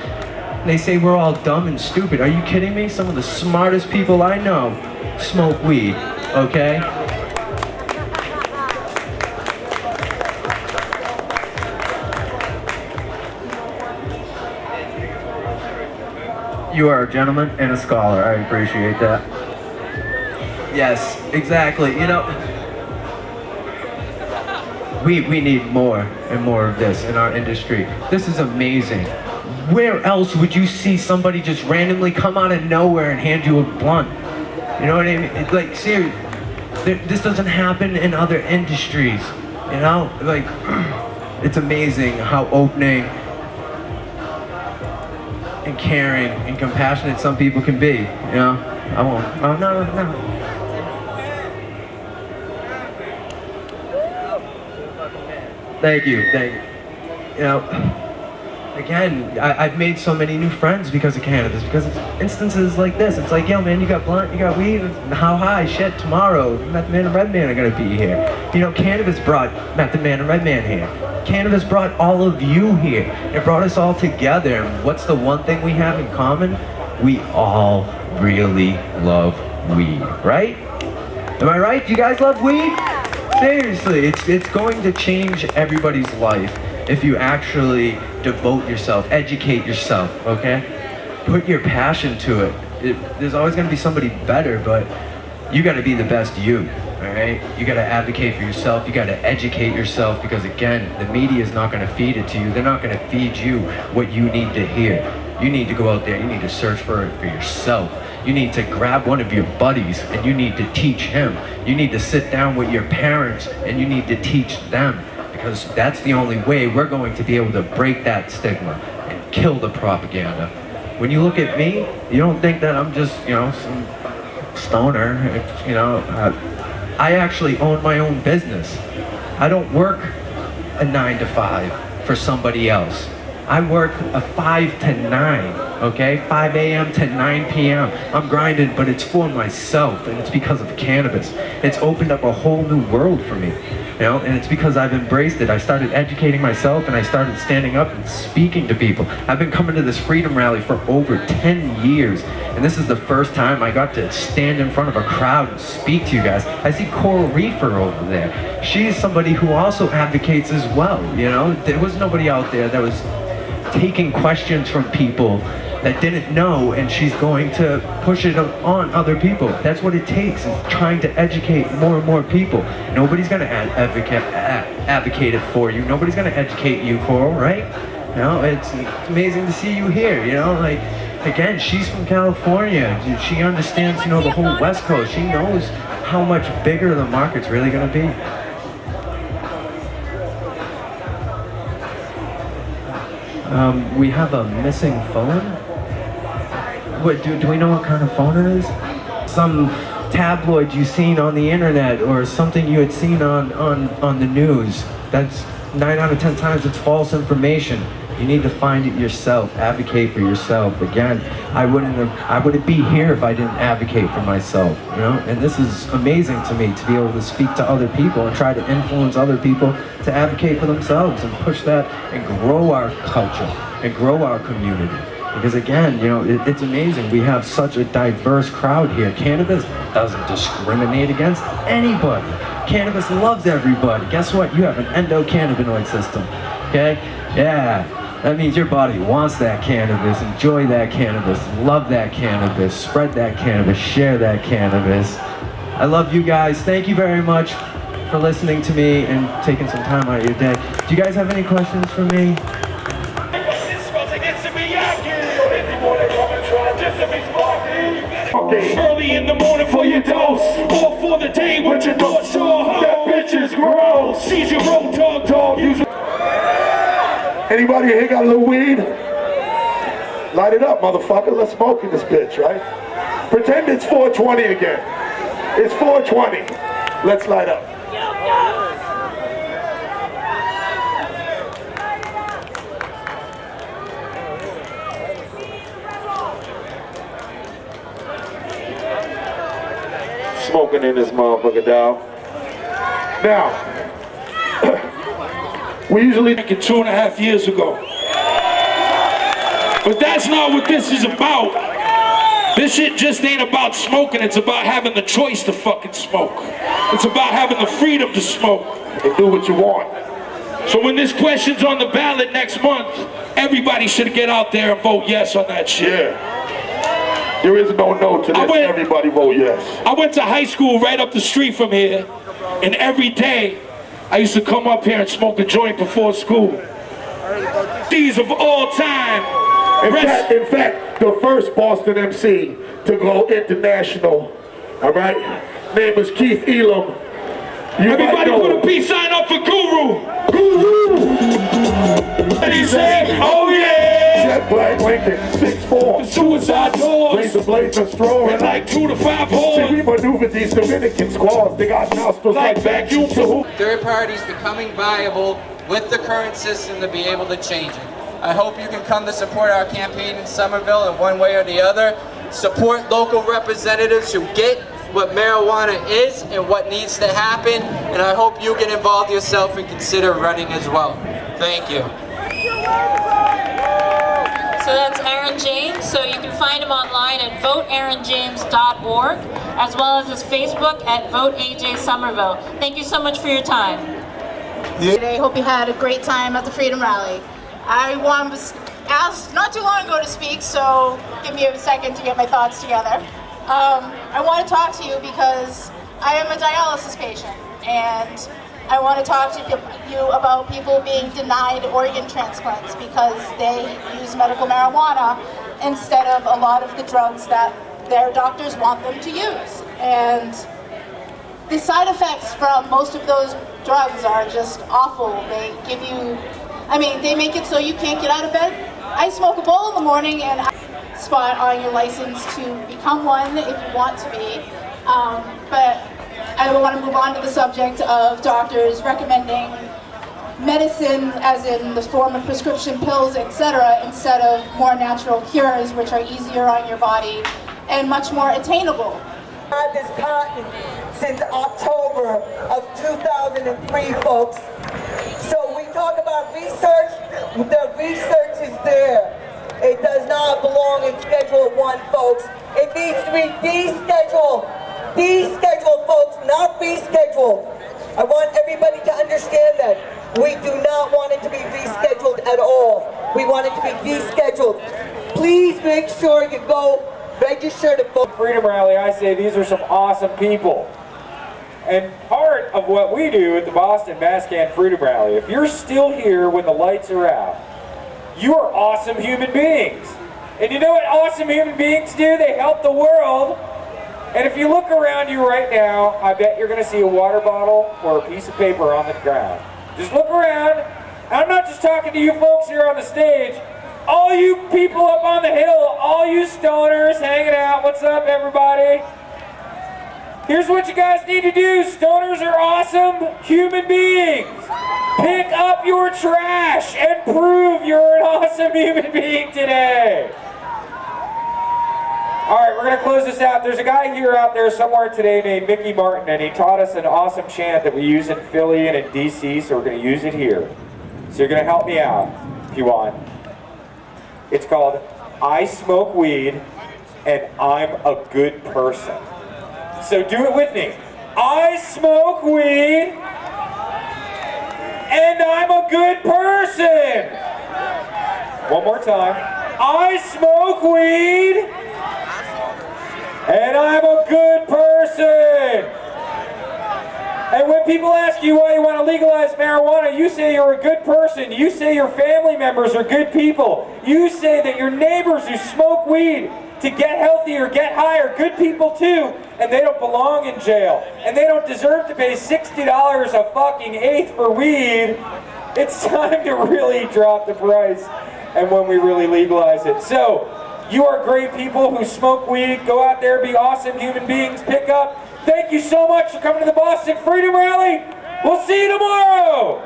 S19: They say we're all dumb and stupid. Are you kidding me? Some of the smartest people I know smoke weed, okay? You are a gentleman and a scholar. I appreciate that. Yes, exactly. You know, we need more and more of this in our industry. This is amazing. Where else would you see somebody just randomly come out of nowhere and hand you a blunt? You know what I mean? It's like, seriously, this doesn't happen in other industries. You know, like, it's amazing how opening and caring and compassionate some people can be. You know, I won't. Oh, no. Thank you. You know, again, I've made so many new friends because of cannabis, because it's instances like this. It's like, yo man, you got blunt, you got weed, how high? Shit, tomorrow, Method Man and Redman are gonna be here. You know, cannabis brought Method Man and Redman here. Cannabis brought all of you here. It brought us all together. And what's the one thing we have in common? We all really love weed, right? Am I right? You guys love weed? Seriously, it's going to change everybody's life if you actually devote yourself, educate yourself, okay? Put your passion to it. There's always gonna be somebody better, but you gotta be the best you, all right? You gotta advocate for yourself, you gotta educate yourself, because again, the media is not gonna feed it to you. They're not gonna feed you what you need to hear. You need to go out there, you need to search for it for yourself. You need to grab one of your buddies and you need to teach him. You need to sit down with your parents and you need to teach them, because that's the only way we're going to be able to break that stigma and kill the propaganda. When you look at me, you don't think that I'm just, you know, some stoner, you know. I actually own my own business. I don't work a 9 to 5 for somebody else. I work a 5 to 9, okay? 5 a.m. to 9 p.m. I'm grinding, but it's for myself, and it's because of cannabis. It's opened up a whole new world for me, you know, and it's because I've embraced it. I started educating myself, and I started standing up and speaking to people. I've been coming to this freedom rally for over 10 years, and this is the first time I got to stand in front of a crowd and speak to you guys. I see Coral Reefer over there. She's somebody who also advocates as well, you know? There was nobody out there that was taking questions from people that didn't know, and she's going to push it on other people. That's what it takes, is trying to educate more and more people. Nobody's gonna advocate it for you. Nobody's gonna educate you, Coral, right? You know, it's amazing to see you here, you know, like, again, she's from California. She understands, you know, the whole West Coast. She knows how much bigger the market's really gonna be. We have a missing phone. What, do we know what kind of phone it is? Some tabloid you've seen on the internet, or something you had seen on the news. That's 9 out of 10 times it's false information. You need to find it yourself. Advocate for yourself. Again, I wouldn't be here if I didn't advocate for myself, you know? And this is amazing to me, to be able to speak to other people and try to influence other people to advocate for themselves and push that and grow our culture and grow our community. Because again, you know, it's amazing. We have such a diverse crowd here. Cannabis doesn't discriminate against anybody. Cannabis loves everybody. Guess what? You have an endocannabinoid system, okay? Yeah. That means your body wants that cannabis, enjoy that cannabis, love that cannabis, spread that cannabis, share that cannabis. I love you guys. Thank you very much for listening to me and taking some time out of your day. Do you guys have any questions for me?
S1: Early in the morning for your dose, or for the day with your North Shore. That bitch is gross. She's your road dog. Anybody here got a little weed? Light it up, motherfucker. Let's smoke in this bitch, right? Pretend it's 420 again. It's 420. Let's light up. Smoking in this motherfucker, dog. Now, We usually think it 2.5 years ago. But that's not what this is about. This shit just ain't about smoking, it's about having the choice to fucking smoke. It's about having the freedom to smoke and do what you want. So when this question's on the ballot next month, everybody should get out there and vote yes on that shit. Yeah. There is no no to this, everybody vote yes. I went to high school right up the street from here, and every day I used to come up here and smoke a joint before school. These of all time. In fact, the first Boston MC to go international, all right? Name is Keith Elam. Everybody put a peace sign up for Guru. Guru! And he said, oh yeah! Jet black Lincoln, 6'4". Suicide doors. Razor blades are strong. And like 2 to 5 holes. See, we maneuver these Dominican squads. They got nostrils like vacuum.
S20: Third parties becoming viable with the current system to be able to change it. I hope you can come to support our campaign in Somerville in one way or the other. Support local representatives who get what marijuana is and what needs to happen, and I hope you get involved yourself and consider running as well. Thank you.
S21: So that's Aaron James, so you can find him online at voteaaronjames.org, as well as his Facebook at voteajsomerville. Thank you so much for your time.
S22: Today, hope you had a great time at the Freedom Rally. I was asked not too long ago to speak, so give me a second to get my thoughts together. I want to talk to you because I am a dialysis patient, and I want to talk to you about people being denied organ transplants because they use medical marijuana instead of a lot of the drugs that their doctors want them to use. And the side effects from most of those drugs are just awful. They give you, they make it so you can't get out of bed. I smoke a bowl in the morning and I spot on your license to become one if you want to be. But I want to move on to the subject of doctors recommending medicine as in the form of prescription pills, etc., instead of more natural cures which are easier on your body and much more attainable.
S2: I've had this patent since October of 2003, folks. So we talk about research, the research is there. It does not belong in Schedule 1, folks. It needs to be descheduled. Descheduled, folks, not rescheduled. I want everybody to understand that. We do not want it to be rescheduled at all. We want it to be descheduled. Please make sure you go register to vote.
S13: Freedom Rally, I say these are some awesome people. And part of what we do at the Boston MassCann Freedom Rally, if you're still here when the lights are out, you are awesome human beings. And you know what awesome human beings do? They help the world. And if you look around you right now, I bet you're going to see a water bottle or a piece of paper on the ground. Just look around. I'm not just talking to you folks here on the stage. All you people up on the hill, all you stoners hanging out, what's up everybody? Here's what you guys need to do. Stoners are awesome human beings. Pick up your trash and prove you're an awesome human being today. All right, we're going to close this out. There's a guy here out there somewhere today named Mickey Martin, and he taught us an awesome chant that we use in Philly and in DC, so we're going to use it here. So you're going to help me out if you want. It's called, I smoke weed and I'm a good person. So do it with me. I smoke weed and I'm a good person. One more time. I smoke weed and I'm a good person. And when people ask you why you want to legalize marijuana, you say you're a good person. You say your family members are good people. You say that your neighbors who smoke weed to get healthy or get high are good people too, and they don't belong in jail. And they don't deserve to pay $60 a fucking eighth for weed. It's time to really drop the price and when we really legalize it. So, you are great people who smoke weed. Go out there, be awesome human beings, pick up. Thank you so much for coming to the Boston Freedom Rally. We'll see you tomorrow.